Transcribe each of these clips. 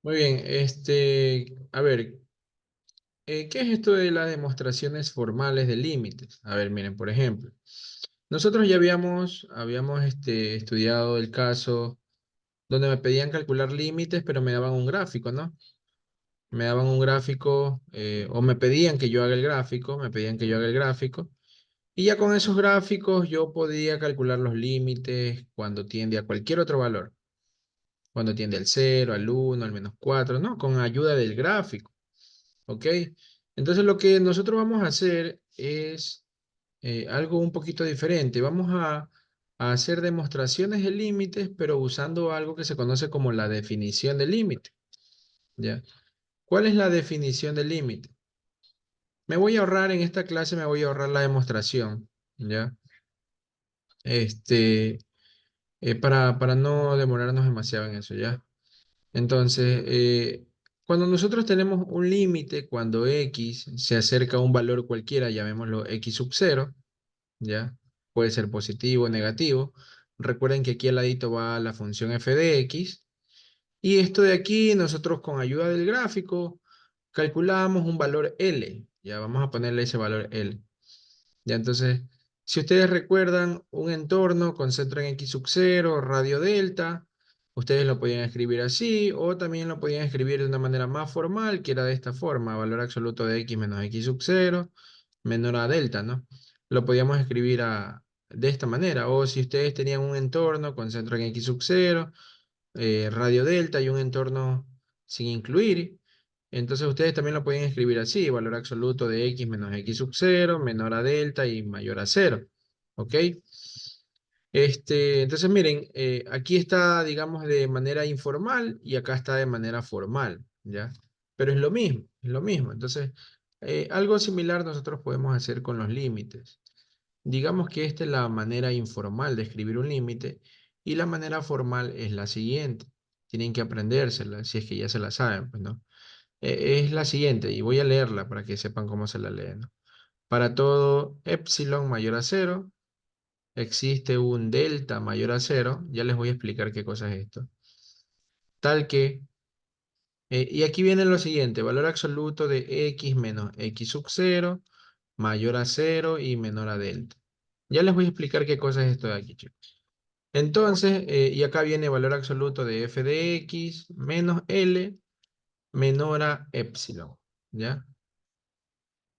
Muy bien, a ver, ¿qué es esto de las demostraciones formales de límites? A ver, miren, por ejemplo, nosotros ya habíamos estudiado el caso donde me pedían calcular límites, pero me daban un gráfico, ¿no? Me daban un gráfico, o me pedían que yo haga el gráfico, me pedían que yo haga el gráfico, y ya con esos gráficos yo podía calcular los límites cuando tiende a cualquier otro valor, cuando tiende al cero, al uno, al -4, ¿no? Con ayuda del gráfico. ¿Ok? Entonces lo que nosotros vamos a hacer es algo un poquito diferente. A hacer demostraciones de límites, pero usando algo que se conoce como la definición de límite. ¿Ya? ¿Cuál es la definición de límite? Me voy a ahorrar en esta clase, me voy a ahorrar la demostración. ¿Ya? Este, para no demorarnos demasiado en eso, ¿ya? Entonces, cuando nosotros tenemos un límite, cuando x se acerca a un valor cualquiera, llamémoslo x sub 0, ¿ya? Puede ser positivo o negativo. Recuerden que aquí al ladito va la función f de x. Y esto de aquí, nosotros con ayuda del gráfico, calculamos un valor L. Ya vamos a ponerle ese valor L. Ya entonces, si ustedes recuerdan un entorno con centro en x sub 0, radio delta, ustedes lo podían escribir así, o también lo podían escribir de una manera más formal, que era de esta forma, valor absoluto de x menos x sub 0 menor a delta, ¿no? Lo podíamos escribir de esta manera, o si ustedes tenían un entorno con centro en x sub 0, radio delta y un entorno sin incluir, entonces ustedes también lo pueden escribir así, valor absoluto de x menos x sub 0, menor a delta y mayor a 0. ¿Ok? Entonces miren, aquí está, digamos, de manera informal y acá está de manera formal, ¿ya? Pero es lo mismo, es lo mismo. Entonces, algo similar nosotros podemos hacer con los límites. Digamos que esta es la manera informal de escribir un límite y la manera formal es la siguiente. Tienen que aprendérsela, si es que ya se la saben, pues, ¿no? Es la siguiente y voy a leerla para que sepan cómo se la lee, ¿no? Para todo epsilon mayor a cero, existe un delta mayor a cero. Ya les voy a explicar qué cosa es esto. Tal que, y aquí viene lo siguiente, valor absoluto de x menos x sub cero mayor a cero y menor a delta. Ya les voy a explicar qué cosa es esto de aquí, chicos. Entonces, y acá viene valor absoluto de f de x menos L menor a epsilon, ¿ya?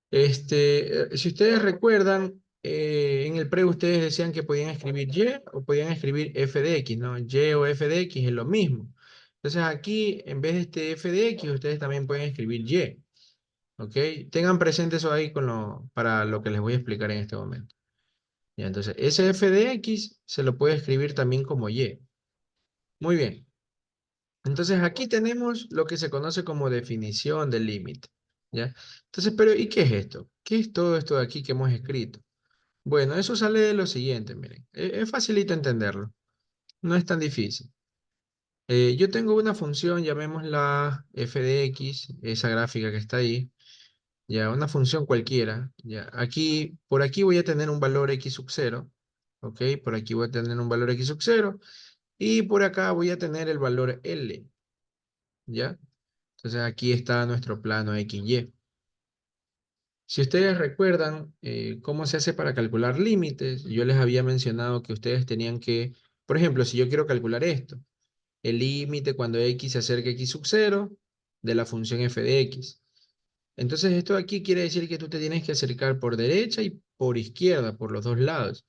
Si ustedes recuerdan, en el pre ustedes decían que podían escribir y o podían escribir f de x, ¿no? Y o f de x es lo mismo. Entonces aquí, en vez de este f de x, ustedes también pueden escribir y, ¿ok? Tengan presente eso ahí para lo que les voy a explicar en este momento. Ya, entonces, ese f de x se lo puede escribir también como y. Muy bien. Entonces aquí tenemos lo que se conoce como definición del límite, ¿ya? Entonces, pero ¿y qué es esto? ¿Qué es todo esto de aquí que hemos escrito? Bueno, eso sale de lo siguiente, miren. Es facilito entenderlo, no es tan difícil. Yo tengo una función, llamémosla f de x, esa gráfica que está ahí, ya, una función cualquiera, ya. Aquí, por aquí voy a tener un valor x sub 0, ¿ok? Por aquí voy a tener un valor x sub 0, y por acá voy a tener el valor L, ¿ya? Entonces aquí está nuestro plano XY. Si ustedes recuerdan cómo se hace para calcular límites, yo les había mencionado que ustedes tenían que, por ejemplo, si yo quiero calcular esto, el límite cuando x se acerca a x sub 0 de la función f de x. Entonces esto de aquí quiere decir que tú te tienes que acercar por derecha y por izquierda, por los dos lados.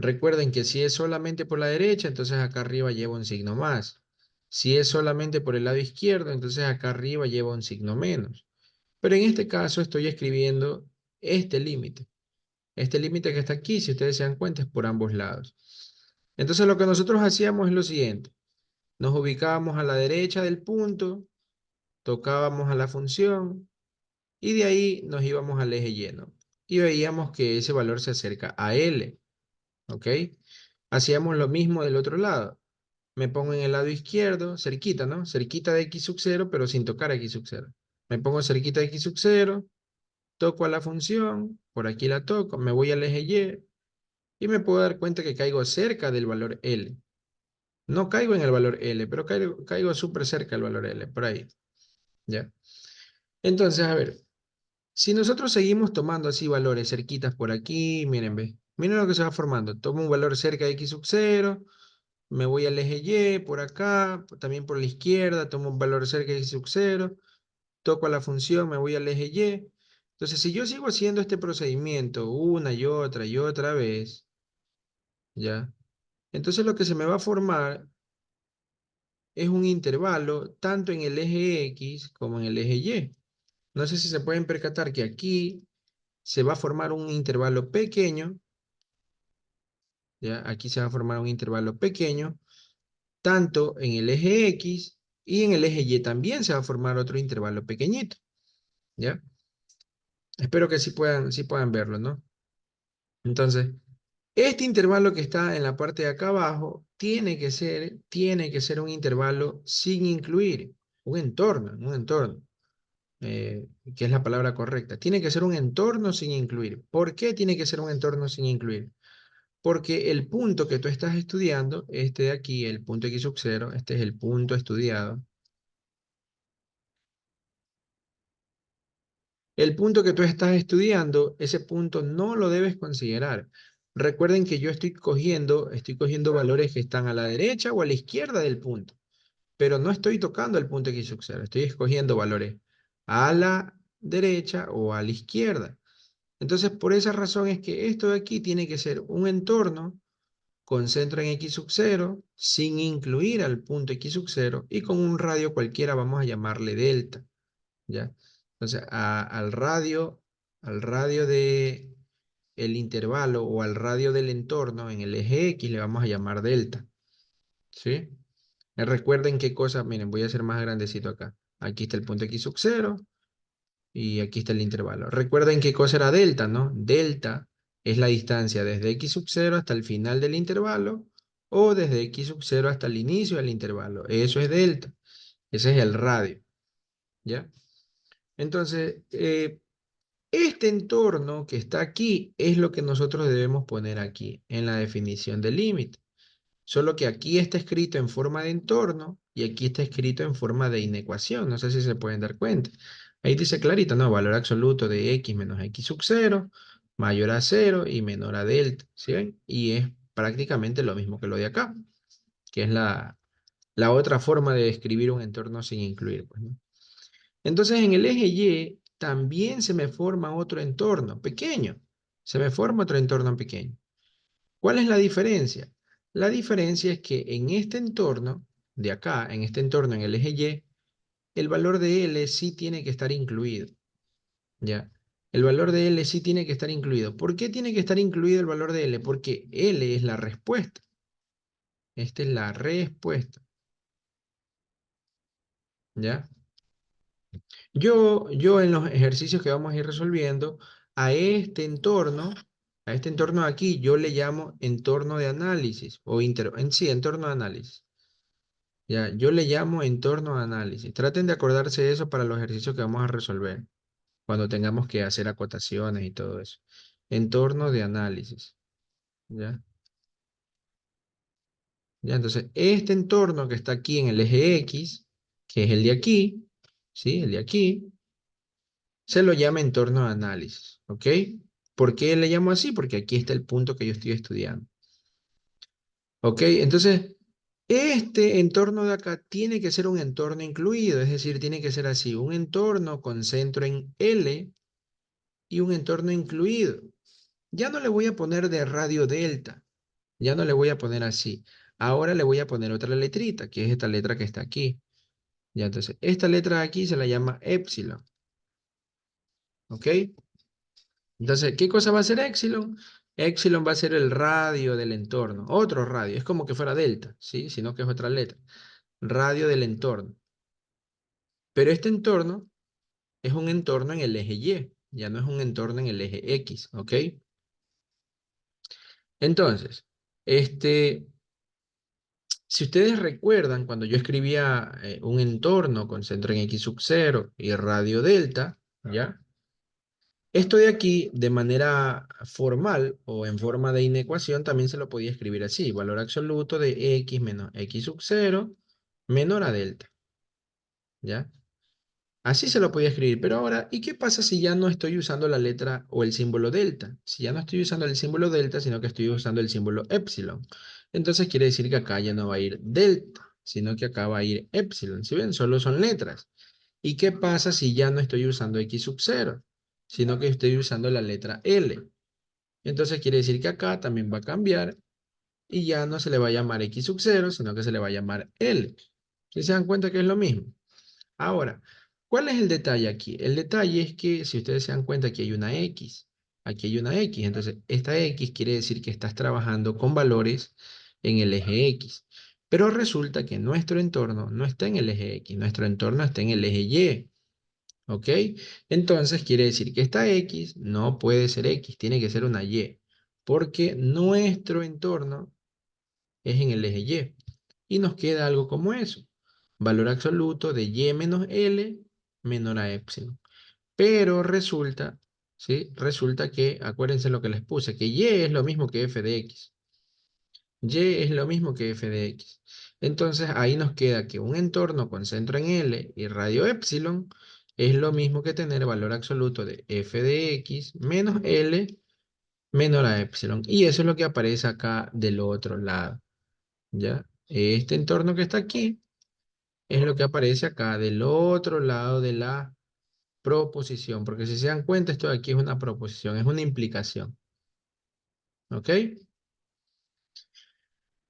Recuerden que si es solamente por la derecha, entonces acá arriba lleva un signo más. Si es solamente por el lado izquierdo, entonces acá arriba lleva un signo menos. Pero en este caso estoy escribiendo este límite. Este límite que está aquí, si ustedes se dan cuenta, es por ambos lados. Entonces lo que nosotros hacíamos es lo siguiente. Nos ubicábamos a la derecha del punto, tocábamos a la función y de ahí nos íbamos al eje lleno. Y veíamos que ese valor se acerca a L. ¿Ok? Hacíamos lo mismo del otro lado. Me pongo en el lado izquierdo, cerquita, ¿no? Cerquita de x sub 0, pero sin tocar a x sub 0. Me pongo cerquita de x sub 0, toco a la función, por aquí la toco, me voy al eje Y y me puedo dar cuenta que caigo cerca del valor L. No caigo en el valor L, pero caigo súper cerca del valor L, por ahí, ¿ya? Entonces, a ver, si nosotros seguimos tomando así valores cerquitas por aquí, miren, ve, miren lo que se va formando. Tomo un valor cerca de x sub 0, me voy al eje Y por acá, también por la izquierda, tomo un valor cerca de x sub 0, toco a la función, me voy al eje Y. Entonces, si yo sigo haciendo este procedimiento una y otra vez, ¿ya? Entonces lo que se me va a formar es un intervalo tanto en el eje X como en el eje Y. No sé si se pueden percatar que aquí se va a formar un intervalo pequeño, ¿ya? Aquí se va a formar un intervalo pequeño, tanto en el eje X y en el eje Y también se va a formar otro intervalo pequeñito, ¿ya? Espero que sí puedan verlo, ¿no? Entonces, este intervalo que está en la parte de acá abajo tiene que ser un intervalo sin incluir, un entorno. Que es la palabra correcta. Tiene que ser un entorno sin incluir. ¿Por qué tiene que ser un entorno sin incluir? Porque el punto que tú estás estudiando, este de aquí, el punto x sub 0, este es el punto estudiado. El punto que tú estás estudiando, ese punto no lo debes considerar. Recuerden que yo estoy cogiendo valores que están a la derecha o a la izquierda del punto, pero no estoy tocando el punto x sub 0, estoy escogiendo valores a la derecha o a la izquierda. Entonces, por esa razón es que esto de aquí tiene que ser un entorno con centro en x sub 0, sin incluir al punto x sub 0, y con un radio cualquiera vamos a llamarle delta, ¿ya? Entonces, al radio de el intervalo o al radio del entorno en el eje X le vamos a llamar delta, ¿sí? Recuerden qué cosa, miren, voy a hacer más grandecito acá. Aquí está el punto x sub 0, y aquí está el intervalo. Recuerden qué cosa era delta, ¿no? Delta es la distancia desde x sub 0 hasta el final del intervalo o desde x sub 0 hasta el inicio del intervalo. Eso es delta. Ese es el radio, ¿ya? Entonces, este entorno que está aquí es lo que nosotros debemos poner aquí en la definición del límite. Solo que aquí está escrito en forma de entorno y aquí está escrito en forma de inecuación. No sé si se pueden dar cuenta. Ahí dice clarito, no, valor absoluto de x menos x sub 0 mayor a 0 y menor a delta. ¿Sí ven? Y es prácticamente lo mismo que lo de acá, que es la otra forma de describir un entorno sin incluir, pues, ¿no? Entonces en el eje Y también se me forma otro entorno pequeño. Se me forma otro entorno pequeño. ¿Cuál es la diferencia? La diferencia es que en este entorno, de acá, en este entorno en el eje Y, el valor de L sí tiene que estar incluido, ¿ya? El valor de L sí tiene que estar incluido. ¿Por qué tiene que estar incluido el valor de L? Porque L es la respuesta. Esta es la respuesta, ¿ya? Yo en los ejercicios que vamos a ir resolviendo, a este entorno, a este entorno de aquí, yo le llamo entorno de análisis, o en sí, entorno de análisis. Ya, yo le llamo entorno de análisis. Traten de acordarse de eso para los ejercicios que vamos a resolver, cuando tengamos que hacer acotaciones y todo eso. Entorno de análisis. ¿Ya? ¿Ya? Entonces, este entorno que está aquí en el eje X, que es el de aquí, ¿sí? El de aquí, se lo llama entorno de análisis. ¿Ok? ¿Por qué le llamo así? Porque aquí está el punto que yo estoy estudiando. ¿Ok? Entonces, este entorno de acá tiene que ser un entorno incluido, es decir, tiene que ser así, un entorno con centro en L y un entorno incluido. Ya no le voy a poner de radio delta, ya no le voy a poner así. Ahora le voy a poner otra letrita, que es esta letra que está aquí. Ya, entonces, esta letra de aquí se la llama epsilon. ¿Ok? Entonces, ¿qué cosa va a ser epsilon? Epsilon va a ser el radio del entorno, otro radio, es como que fuera delta, ¿sí? Sino que es otra letra. Radio del entorno. Pero este entorno es un entorno en el eje Y, ya no es un entorno en el eje X, ¿ok? Entonces, si ustedes recuerdan, cuando yo escribía un entorno con centro en X sub 0 y radio delta, ¿ya? Esto de aquí, de manera formal o en forma de inecuación, también se lo podía escribir así. Valor absoluto de x menos x sub 0 menor a delta. ¿Ya? Así se lo podía escribir. Pero ahora, ¿y qué pasa si ya no estoy usando la letra o el símbolo delta? Si ya no estoy usando el símbolo delta, sino que estoy usando el símbolo epsilon. Entonces quiere decir que acá ya no va a ir delta, sino que acá va a ir epsilon. ¿Sí ven? Solo son letras. ¿Y qué pasa si ya no estoy usando x sub 0, sino que estoy usando la letra L? Entonces quiere decir que acá también va a cambiar y ya no se le va a llamar x sub 0, sino que se le va a llamar L. ¿Sí se dan cuenta que es lo mismo? Ahora, ¿cuál es el detalle aquí? El detalle es que si ustedes se dan cuenta que hay una X, aquí hay una X, entonces esta X quiere decir que estás trabajando con valores en el eje X. Pero resulta que nuestro entorno no está en el eje X, nuestro entorno está en el eje Y. ¿Ok? Entonces quiere decir que esta X no puede ser X, tiene que ser una Y, porque nuestro entorno es en el eje Y. Y nos queda algo como eso. Valor absoluto de Y menos L menor a epsilon. Pero resulta, ¿sí? Resulta que, acuérdense lo que les puse, que Y es lo mismo que f de X. Y es lo mismo que f de X. Entonces ahí nos queda que un entorno con centro en L y radio epsilon es lo mismo que tener valor absoluto de f de X menos L menor a epsilon. Y eso es lo que aparece acá del otro lado. ¿Ya? Este entorno que está aquí es lo que aparece acá del otro lado de la proposición, porque si se dan cuenta, esto de aquí es una proposición, es una implicación, ¿ok?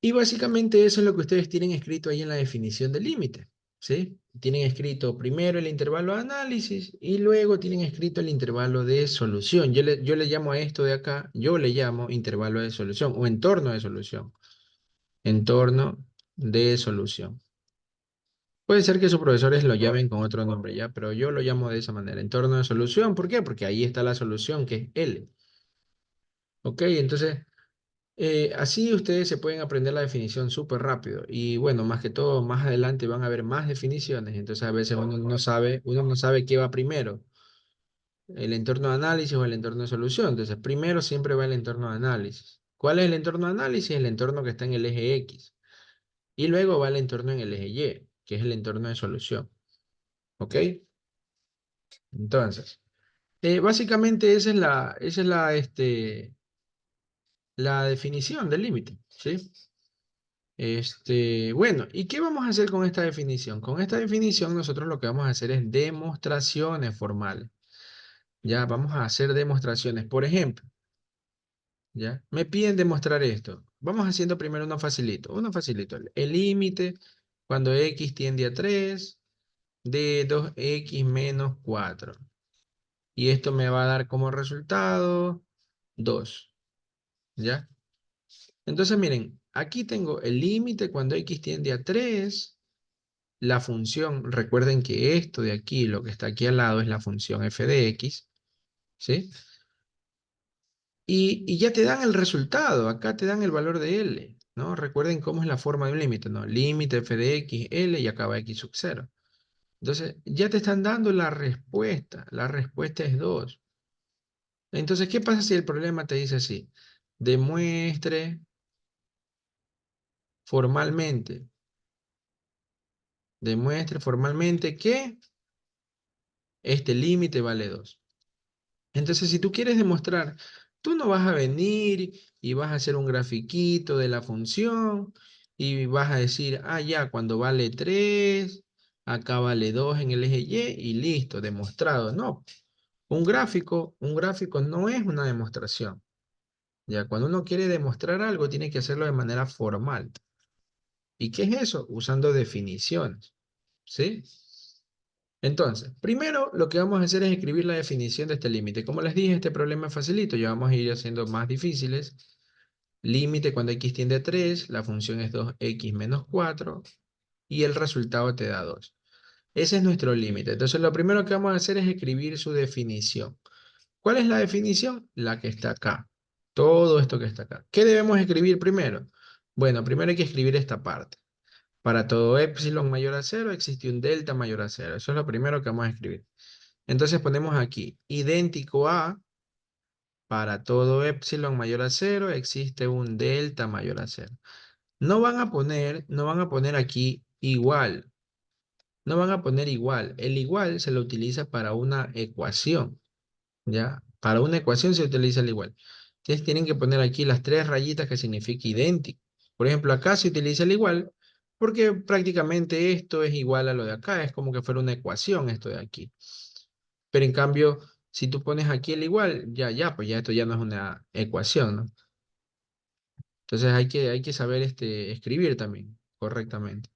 Y básicamente eso es lo que ustedes tienen escrito ahí en la definición del límite, ¿sí? Tienen escrito primero el intervalo de análisis y luego tienen escrito el intervalo de solución. Yo le llamo a esto de acá, yo le llamo intervalo de solución o entorno de solución. Entorno de solución. Puede ser que sus profesores lo llamen con otro nombre ya, pero yo lo llamo de esa manera, entorno de solución. ¿Por qué? Porque ahí está la solución, que es L. ¿Ok? Entonces, así ustedes se pueden aprender la definición súper rápido. Y bueno, más que todo, más adelante van a haber más definiciones. Entonces, a veces uno no sabe qué va primero, el entorno de análisis o el entorno de solución. Entonces, primero siempre va el entorno de análisis. ¿Cuál es el entorno de análisis? El entorno que está en el eje X. Y luego va el entorno en el eje Y, que es el entorno de solución. ¿Ok? Entonces, básicamente esa es la definición del límite, ¿sí? Bueno, ¿y qué vamos a hacer con esta definición? Con esta definición nosotros lo que vamos a hacer es demostraciones formales. Ya, vamos a hacer demostraciones. Por ejemplo, ya, me piden demostrar esto. Vamos haciendo primero uno facilito. Uno facilito. El límite cuando x tiende a 3 de 2x menos 4. Y esto me va a dar como resultado 2. ¿Ya? Entonces, miren, aquí tengo el límite cuando x tiende a 3, la función, recuerden que esto de aquí, lo que está aquí al lado, es la función f de x, ¿sí? Y ya te dan el resultado, acá te dan el valor de L, ¿no? Recuerden cómo es la forma de un límite, ¿no? Límite f de x, L y acaba x sub 0. Entonces, ya te están dando la respuesta es 2. Entonces, ¿qué pasa si el problema te dice así? Demuestre formalmente, demuestre formalmente que este límite vale 2. Entonces, si tú quieres demostrar, tú no vas a venir y vas a hacer un grafiquito de la función y vas a decir, ah, ya, cuando vale 3, acá vale 2 en el eje Y y listo, demostrado. No, un gráfico no es una demostración. Ya, cuando uno quiere demostrar algo, tiene que hacerlo de manera formal. ¿Y qué es eso? Usando definiciones, ¿sí? Entonces, primero lo que vamos a hacer es escribir la definición de este límite. Como les dije, este problema es facilito, ya vamos a ir haciendo más difíciles. Límite cuando x tiende a 3, la función es 2x menos 4 y el resultado te da 2. Ese es nuestro límite. Entonces, lo primero que vamos a hacer es escribir su definición. ¿Cuál es la definición? La que está acá. Todo esto que está acá. ¿Qué debemos escribir primero? Bueno, primero hay que escribir esta parte. Para todo epsilon mayor a 0 existe un delta mayor a 0. Eso es lo primero que vamos a escribir. Entonces ponemos aquí, idéntico a, para todo epsilon mayor a cero, existe un delta mayor a cero. No van a poner aquí igual. No van a poner igual. El igual se lo utiliza para una ecuación, ¿ya? Para una ecuación se utiliza el igual. Ustedes tienen que poner aquí las tres rayitas que significa idéntico. Por ejemplo, acá se utiliza el igual porque prácticamente esto es igual a lo de acá. Es como que fuera una ecuación esto de aquí. Pero en cambio, si tú pones aquí el igual, pues ya esto ya no es una ecuación, ¿no? Entonces hay que saber escribir también correctamente.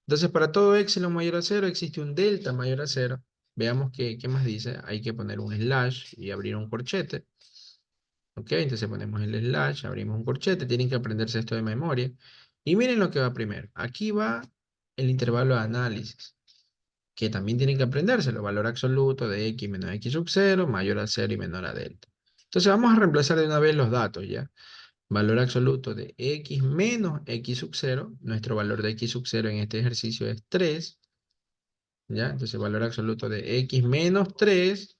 Entonces, para todo epsilon mayor a cero existe un delta mayor a cero. Veamos qué más dice. Hay que poner un slash y abrir un corchete. Ok, entonces ponemos el slash, abrimos un corchete. Tienen que aprenderse esto de memoria. Y miren lo que va primero. Aquí va el intervalo de análisis, que también tienen que aprendérselo. Valor absoluto de x menos x sub 0, mayor a cero y menor a delta. Entonces vamos a reemplazar de una vez los datos, ¿ya? Valor absoluto de x menos x sub 0. Nuestro valor de x sub 0 en este ejercicio es 3. ¿Ya? Entonces, valor absoluto de x menos 3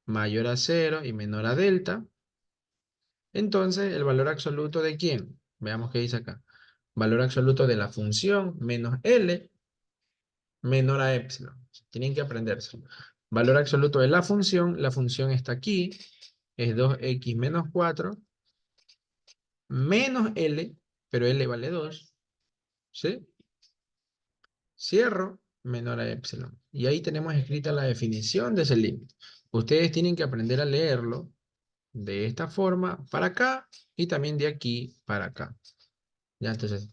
mayor a cero y menor a delta. Entonces, el valor absoluto de ¿quién? Veamos qué dice acá. Valor absoluto de la función menos L menor a epsilon. Tienen que aprenderse. Valor absoluto de la función está aquí, es 2x menos 4 menos L, pero L vale 2, ¿sí? Cierro menor a epsilon. Y ahí tenemos escrita la definición de ese límite. Ustedes tienen que aprender a leerlo de esta forma para acá y también de aquí para acá. Ya, entonces,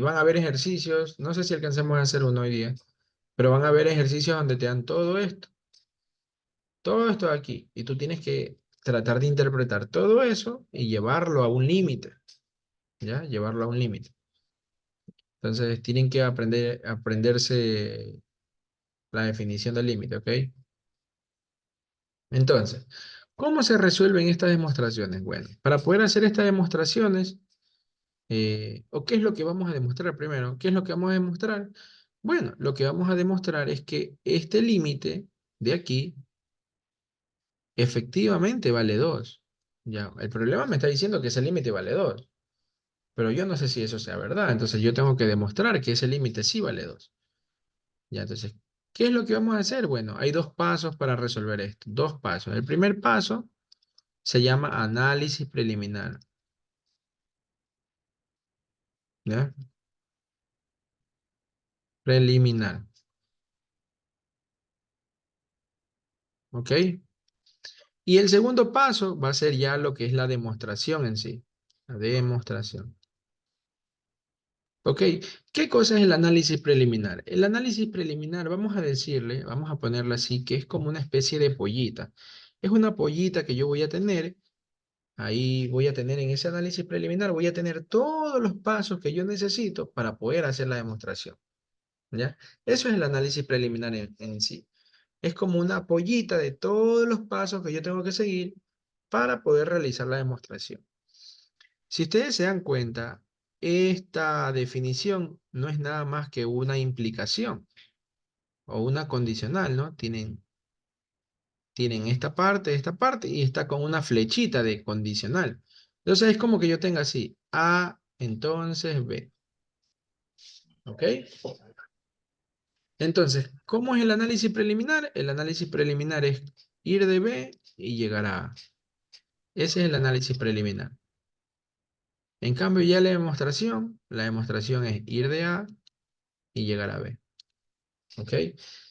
van a haber ejercicios, no sé si alcancemos a hacer uno hoy día, pero van a haber ejercicios donde te dan todo esto de aquí, y tú tienes que tratar de interpretar todo eso y llevarlo a un límite, ¿ya? Llevarlo a un límite. Entonces, tienen que aprenderse la definición del límite, ¿ok? Entonces, ¿cómo se resuelven estas demostraciones? Bueno, para poder hacer estas demostraciones, ¿o qué es lo que vamos a demostrar primero? ¿Qué es lo que vamos a demostrar? Bueno, lo que vamos a demostrar es que este límite de aquí efectivamente vale 2. Ya, el problema me está diciendo que ese límite vale 2, pero yo no sé si eso sea verdad. Entonces yo tengo que demostrar que ese límite sí vale 2. Ya, entonces, ¿qué es lo que vamos a hacer? Bueno, hay dos pasos para resolver esto. Dos pasos. El primer paso se llama análisis preliminar. ¿Ya? Preliminar. ¿Ok? Y el segundo paso va a ser ya lo que es la demostración en sí. La demostración. ¿Ok? ¿Qué cosa es el análisis preliminar? El análisis preliminar, vamos a decirle, vamos a ponerle así, que es como una especie de pollita. Es una pollita que yo voy a tener. Ahí voy a tener en ese análisis preliminar, voy a tener todos los pasos que yo necesito para poder hacer la demostración. ¿Ya? Eso es el análisis preliminar en sí. Es como una pollita de todos los pasos que yo tengo que seguir para poder realizar la demostración. Si ustedes se dan cuenta, esta definición no es nada más que una implicación o una condicional, ¿no? Tienen esta parte y está con una flechita de condicional. Entonces es como que yo tenga así, A, entonces B. ¿Ok? Entonces, ¿cómo es el análisis preliminar? El análisis preliminar es ir de B y llegar a A. Ese es el análisis preliminar. En cambio, ya la demostración es ir de A y llegar a B. ¿Ok?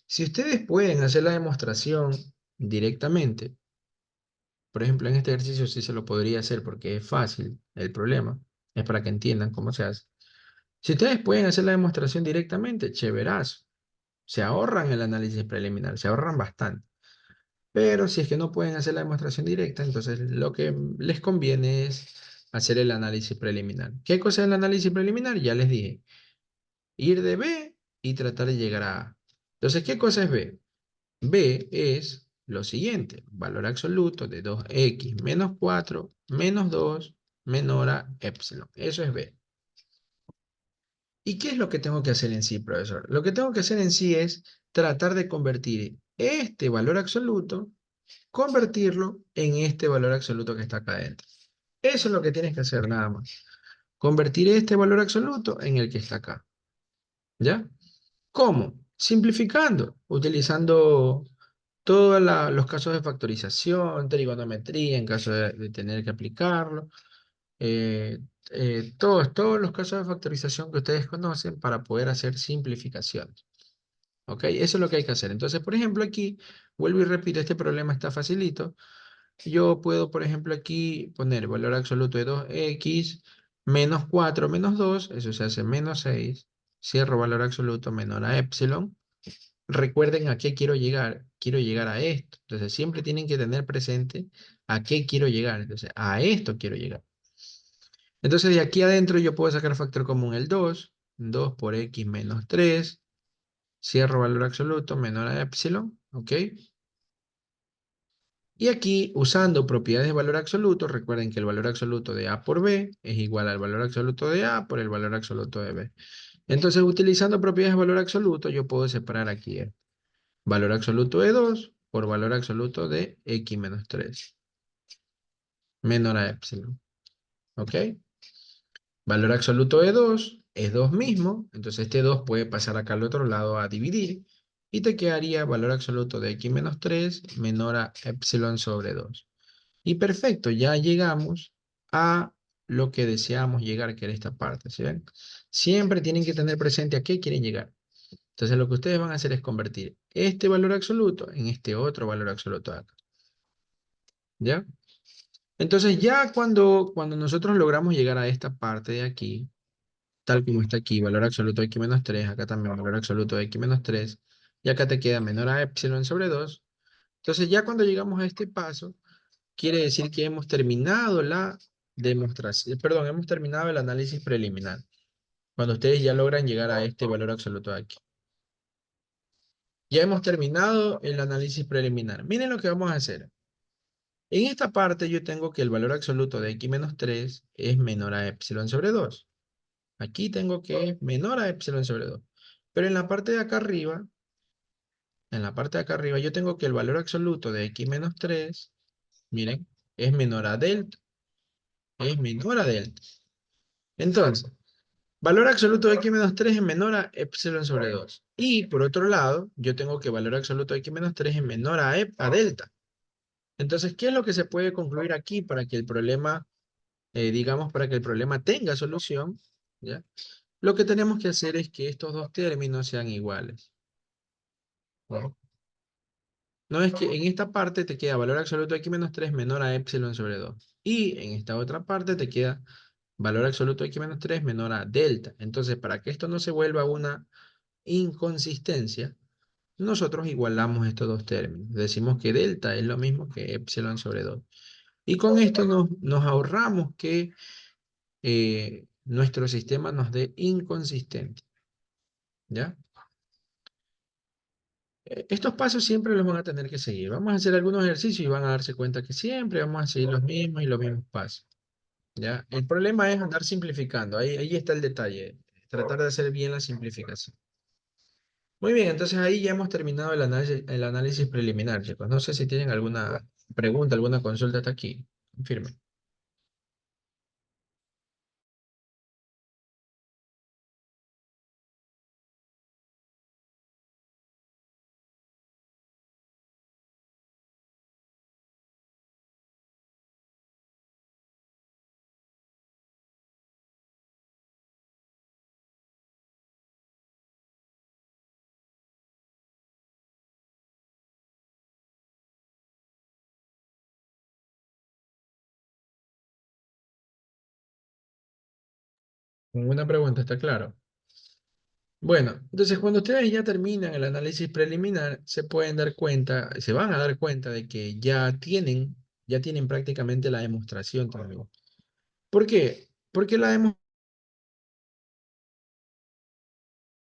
Si ustedes pueden hacer la demostración directamente, por ejemplo, en este ejercicio sí se lo podría hacer porque es fácil. El problema es para que entiendan cómo se hace. Si ustedes pueden hacer la demostración directamente, chéverazo. Se ahorran el análisis preliminar, se ahorran bastante. Pero si es que no pueden hacer la demostración directa, entonces lo que les conviene es hacer el análisis preliminar. ¿Qué cosa es el análisis preliminar? Ya les dije, ir de B y tratar de llegar a A. Entonces, ¿qué cosa es B? B es lo siguiente, valor absoluto de 2x menos 4 menos 2 menor a epsilon. Eso es B. ¿Y qué es lo que tengo que hacer en sí, profesor? Lo que tengo que hacer en sí es tratar de convertir este valor absoluto, convertirlo en este valor absoluto que está acá adentro. Eso es lo que tienes que hacer nada más. Convertir este valor absoluto en el que está acá. ¿Ya? ¿Cómo? Simplificando, utilizando todos los casos de factorización, trigonometría en caso de tener que aplicarlo, eh, todos los casos de factorización que ustedes conocen para poder hacer simplificaciones. ¿Ok? Eso es lo que hay que hacer. Entonces, por ejemplo, aquí, vuelvo y repito, este problema está facilito. Yo puedo, por ejemplo, aquí poner valor absoluto de 2x menos 4 menos 2, eso se hace menos 6. Cierro valor absoluto menor a epsilon. Recuerden a qué quiero llegar. Quiero llegar a esto. Entonces, siempre tienen que tener presente a qué quiero llegar. Entonces, a esto quiero llegar. Entonces, de aquí adentro yo puedo sacar factor común el 2. 2 por x menos 3. Cierro valor absoluto menor a epsilon. ¿Ok? Y aquí, usando propiedades de valor absoluto, recuerden que el valor absoluto de A por B es igual al valor absoluto de A por el valor absoluto de B. Entonces, utilizando propiedades de valor absoluto, yo puedo separar aquí el valor absoluto de 2 por valor absoluto de x menos 3, menor a epsilon. ¿Ok? Valor absoluto de 2 es 2 mismo, entonces este 2 puede pasar acá al otro lado a dividir, y te quedaría valor absoluto de x menos 3 menor a epsilon sobre 2. Y perfecto, ya llegamos a lo que deseamos llegar, que era esta parte, ¿sí ven? Siempre tienen que tener presente a qué quieren llegar. Entonces lo que ustedes van a hacer es convertir este valor absoluto en este otro valor absoluto de acá, ¿ya? Entonces ya cuando nosotros logramos llegar a esta parte de aquí, tal como está aquí, valor absoluto de x menos 3, acá también valor absoluto de x menos 3, y acá te queda menor a epsilon sobre 2. Entonces ya cuando llegamos a este paso, quiere decir que hemos terminado la demostración, perdón, hemos terminado el análisis preliminar. Cuando ustedes ya logran llegar a este valor absoluto de aquí. Ya hemos terminado el análisis preliminar. Miren lo que vamos a hacer. En esta parte yo tengo que el valor absoluto de x menos 3 es menor a epsilon sobre 2. Aquí tengo que es menor a epsilon sobre 2. Pero en la parte de acá arriba, yo tengo que el valor absoluto de x menos 3, miren, es menor a delta. Es menor a delta. Entonces, valor absoluto de x menos 3 es menor a epsilon sobre 2. Y por otro lado, yo tengo que valor absoluto de x menos 3 es menor a delta. Entonces, ¿qué es lo que se puede concluir aquí para que el problema, digamos, para que el problema tenga solución? ¿Ya? Lo que tenemos que hacer es que estos dos términos sean iguales. ¿No? No es que en esta parte te queda valor absoluto de x menos 3 menor a epsilon sobre 2. Y en esta otra parte te queda valor absoluto de x menos 3 menor a delta. Entonces, para que esto no se vuelva una inconsistencia, nosotros igualamos estos dos términos. Decimos que delta es lo mismo que epsilon sobre 2. Y con esto nos ahorramos que nuestro sistema nos dé inconsistente. ¿Ya? Estos pasos siempre los van a tener que seguir. Vamos a hacer algunos ejercicios y van a darse cuenta que siempre vamos a seguir los mismos y los mismos pasos. ¿Ya? El problema es andar simplificando. Ahí está el detalle. Tratar de hacer bien la simplificación. Muy bien, entonces ahí ya hemos terminado el análisis preliminar, chicos. No sé si tienen alguna pregunta, alguna consulta hasta aquí. Confirme. Ninguna pregunta, ¿está claro? Bueno, entonces cuando ustedes ya terminan el análisis preliminar, se pueden dar cuenta, se van a dar cuenta de que ya tienen prácticamente la demostración también. ¿Por qué? Porque la demostración,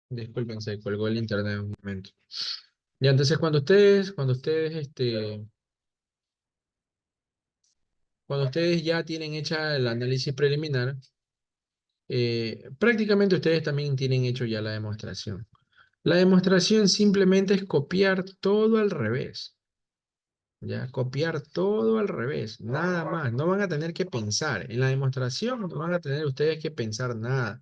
disculpen, se colgó el internet un momento. Ya, entonces cuando ustedes ya tienen hecha el análisis preliminar, prácticamente ustedes también tienen hecho ya la demostración. La demostración simplemente es copiar todo al revés. Ya, copiar todo al revés, nada más. No van a tener que pensar. En la demostración no van a tener ustedes que pensar nada.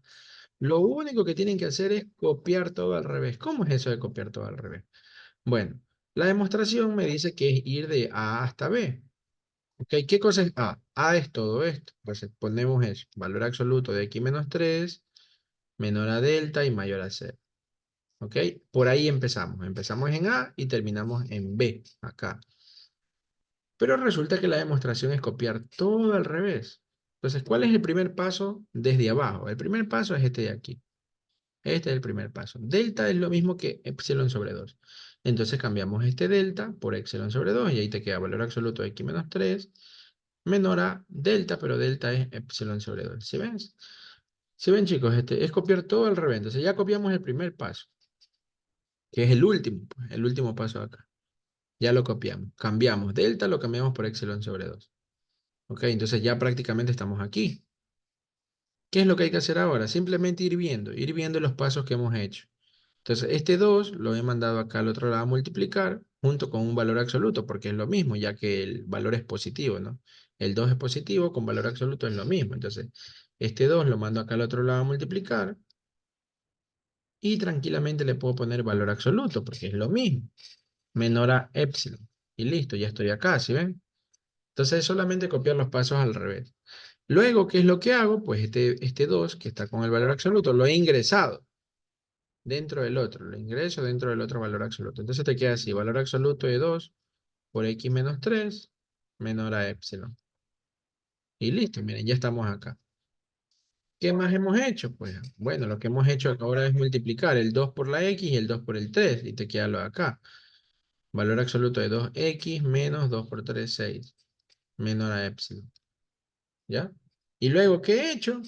Lo único que tienen que hacer es copiar todo al revés. ¿Cómo es eso de copiar todo al revés? Bueno, la demostración me dice que es ir de A hasta B. ¿Ok? ¿Qué cosa es A? A es todo esto. Entonces ponemos eso. Valor absoluto de x menos 3 menor a delta y mayor a cero. ¿Ok? Por ahí empezamos. Empezamos en A y terminamos en B, acá. Pero resulta que la demostración es copiar todo al revés. Entonces, ¿cuál es el primer paso desde abajo? El primer paso es este de aquí. Este es el primer paso. Delta es lo mismo que epsilon sobre 2. Entonces cambiamos este delta por epsilon sobre 2 y ahí te queda valor absoluto de x menos 3 menor a delta, pero delta es epsilon sobre 2. ¿Sí ven? ¿Sí ven, chicos? Este es copiar todo al revés. Entonces ya copiamos el primer paso, que es el último, pues, el último paso acá. Ya lo copiamos. Cambiamos delta, lo cambiamos por epsilon sobre 2. Ok, entonces ya prácticamente estamos aquí. ¿Qué es lo que hay que hacer ahora? Simplemente ir viendo los pasos que hemos hecho. Entonces, este 2 lo he mandado acá al otro lado a multiplicar junto con un valor absoluto, porque es lo mismo, ya que el valor es positivo, ¿no? El 2 es positivo, con valor absoluto es lo mismo. Entonces, este 2 lo mando acá al otro lado a multiplicar y tranquilamente le puedo poner valor absoluto, porque es lo mismo, menor a epsilon. Y listo, ya estoy acá, ¿sí ven? Entonces, es solamente copiar los pasos al revés. Luego, ¿qué es lo que hago? Pues este 2 que está con el valor absoluto, lo he ingresado dentro del otro, lo ingreso dentro del otro valor absoluto. Entonces te queda así, valor absoluto de 2 por x menos 3 menor a epsilon. Y listo, miren, ya estamos acá. ¿Qué más hemos hecho? Pues bueno, lo que hemos hecho ahora es multiplicar el 2 por la x y el 2 por el 3 y te queda lo de acá. Valor absoluto de 2x menos 2 por 3 6 menor a epsilon. ¿Ya? Y luego, ¿qué he hecho?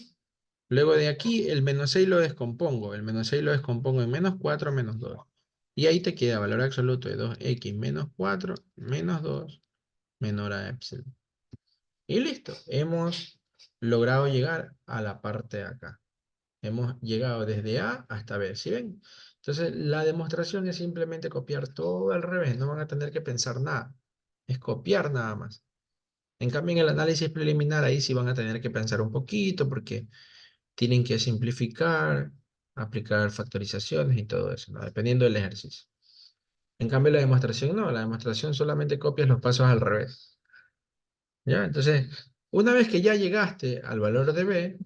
Luego de aquí, el menos 6 lo descompongo. El menos 6 lo descompongo en menos 4 menos 2. Y ahí te queda valor absoluto de 2x menos 4 menos 2 menor a epsilon. Y listo. Hemos logrado llegar a la parte de acá. Hemos llegado desde A hasta B. ¿Sí ven? Entonces, la demostración es simplemente copiar todo al revés. No van a tener que pensar nada. Es copiar nada más. En cambio, en el análisis preliminar, ahí sí van a tener que pensar un poquito porque tienen que simplificar, aplicar factorizaciones y todo eso, ¿no? Dependiendo del ejercicio. En cambio, la demostración no, la demostración solamente copias los pasos al revés. ¿Ya? Entonces, una vez que ya llegaste al valor de B,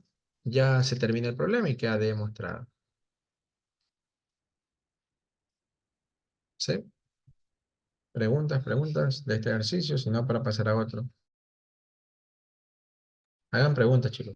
ya se termina el problema y queda demostrado. ¿Sí? Preguntas de este ejercicio, si no, para pasar a otro. Hagan preguntas, chicos.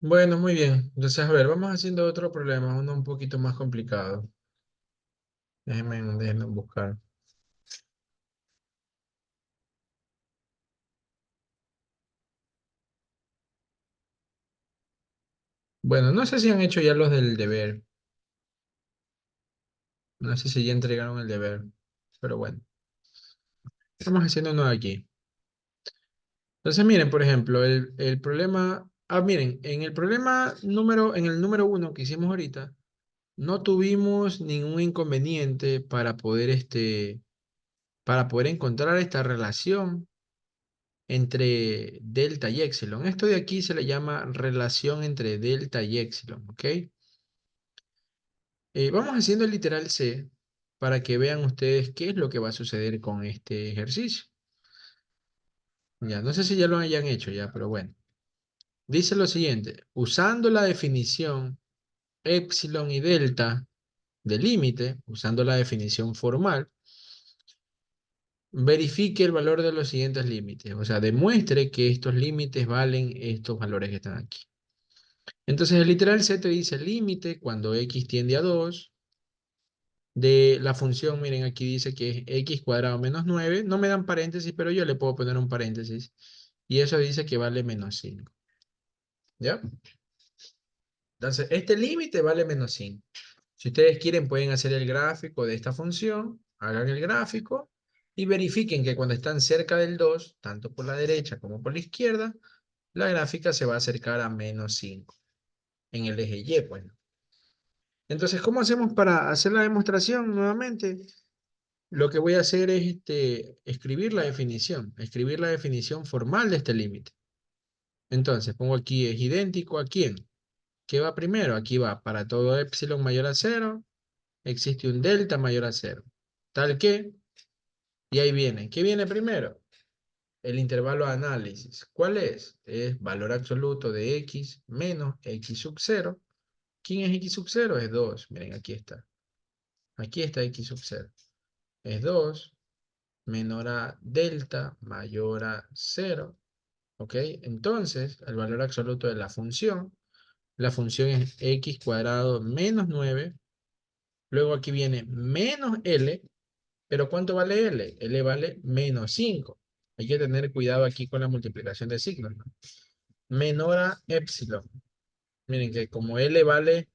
Bueno, muy bien. Entonces, a ver, vamos haciendo otro problema, uno un poquito más complicado. Déjenme buscar. Bueno, no sé si han hecho ya los del deber. No sé si ya entregaron el deber. Pero bueno, estamos haciendo uno aquí. Entonces, miren, por ejemplo, el problema. Ah, miren, en el número uno que hicimos ahorita, no tuvimos ningún inconveniente para poder encontrar esta relación entre delta y epsilon. Esto de aquí se le llama relación entre delta y epsilon, ¿ok? Vamos haciendo el literal C para que vean ustedes qué es lo que va a suceder con este ejercicio. Ya, no sé si ya lo hayan hecho ya, pero bueno. Dice lo siguiente, usando la definición épsilon y delta de límite, usando la definición formal, verifique el valor de los siguientes límites. O sea, demuestre que estos límites valen estos valores que están aquí. Entonces, el literal C te dice límite cuando x tiende a 2 de la función, miren, aquí dice que es x cuadrado menos 9. No me dan paréntesis, pero yo le puedo poner un paréntesis. Y eso dice que vale menos 5. ¿Ya? Entonces, este límite vale menos 5. Si ustedes quieren, pueden hacer el gráfico de esta función. Hagan el gráfico y verifiquen que cuando están cerca del 2, tanto por la derecha como por la izquierda, la gráfica se va a acercar a menos 5 en el eje Y, pues. Entonces, ¿cómo hacemos para hacer la demostración nuevamente? Lo que voy a hacer es escribir la definición formal de este límite. Entonces, pongo aquí es idéntico a ¿quién? ¿Qué va primero? Aquí va para todo épsilon mayor a 0, existe un delta mayor a 0. Tal que, y ahí viene. ¿Qué viene primero? El intervalo de análisis. ¿Cuál es? Es valor absoluto de x menos x sub 0. ¿Quién es x sub 0? Es 2. Miren, aquí está. Aquí está x sub 0. Es 2 menor a delta mayor a 0. ¿Ok? Entonces, el valor absoluto de la función es x cuadrado menos 9. Luego aquí viene menos L. ¿Pero cuánto vale L? L vale menos 5. Hay que tener cuidado aquí con la multiplicación de signos, ¿no? Menor a épsilon. Miren que como L vale,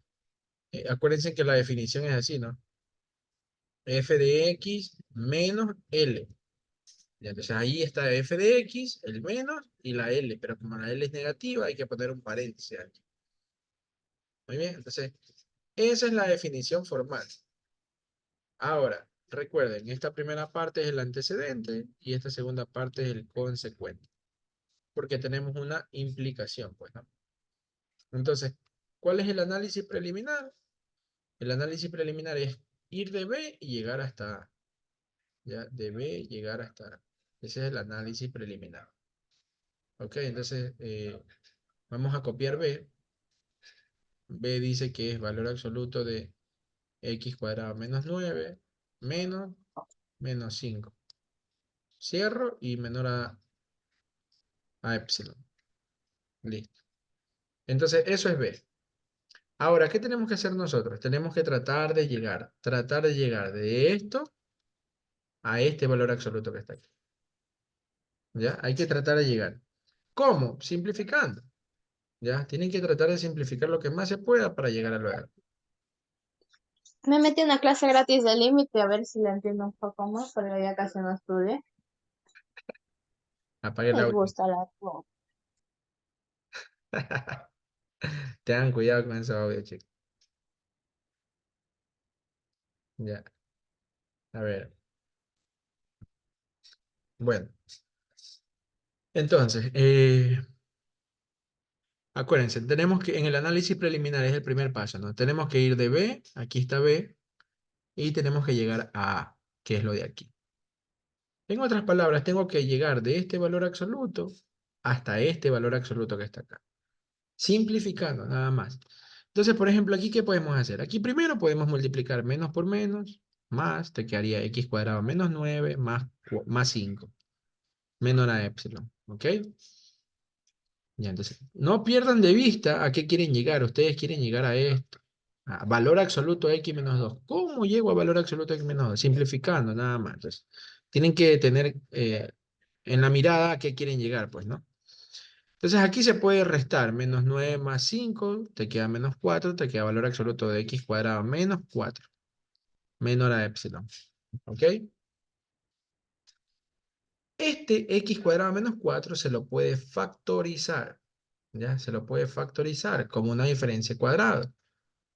acuérdense que la definición es así, ¿no? F de X menos L. Ya, entonces ahí está F de X, el menos y la L. Pero como la L es negativa, hay que poner un paréntesis aquí. Muy bien, entonces esa es la definición formal. Ahora, recuerden, esta primera parte es el antecedente y esta segunda parte es el consecuente. Porque tenemos una implicación, pues, ¿no? Entonces, ¿cuál es el análisis preliminar? El análisis preliminar es ir de B y llegar hasta A. ¿Ya? De B llegar hasta A. Ese es el análisis preliminar. Ok, entonces vamos a copiar B. B dice que es valor absoluto de x cuadrado menos 9 menos menos 5. Cierro y menor a epsilon. Listo. Entonces, eso es B. Ahora, ¿qué tenemos que hacer nosotros? Tenemos que tratar de llegar de esto a este valor absoluto que está aquí. ¿Ya? Hay que tratar de llegar. ¿Cómo? Simplificando. ¿Ya? Tienen que tratar de simplificar lo que más se pueda para llegar a lo. Me metí en una clase gratis de límite a ver si la entiendo un poco más, pero ya casi no estudié. Apague el Me audio. gusta la ropa. Tengan cuidado con ese audio, chicos. Ya. A ver. Bueno. Entonces, acuérdense, tenemos que, en el análisis preliminar es el primer paso, ¿no? Tenemos que ir de B, aquí está B, y tenemos que llegar a A, que es lo de aquí. En otras palabras, tengo que llegar de este valor absoluto hasta este valor absoluto que está acá. Simplificando, nada más. Entonces, por ejemplo, aquí, ¿qué podemos hacer? Aquí primero podemos multiplicar menos por menos, más, te quedaría x cuadrado menos 9 más 5, menor a épsilon, ¿ok? Ya, entonces, no pierdan de vista a qué quieren llegar. Ustedes quieren llegar a esto, a valor absoluto x menos 2. ¿Cómo llego a valor absoluto x menos 2? Simplificando, nada más. Entonces, tienen que tener en la mirada a qué quieren llegar, pues, ¿no? Entonces aquí se puede restar menos 9 más 5, te queda menos 4, te queda valor absoluto de x cuadrado menos 4, menor a épsilon. ¿Ok? Este x cuadrado menos 4 se lo puede factorizar. ¿Ya? Se lo puede factorizar como una diferencia cuadrada.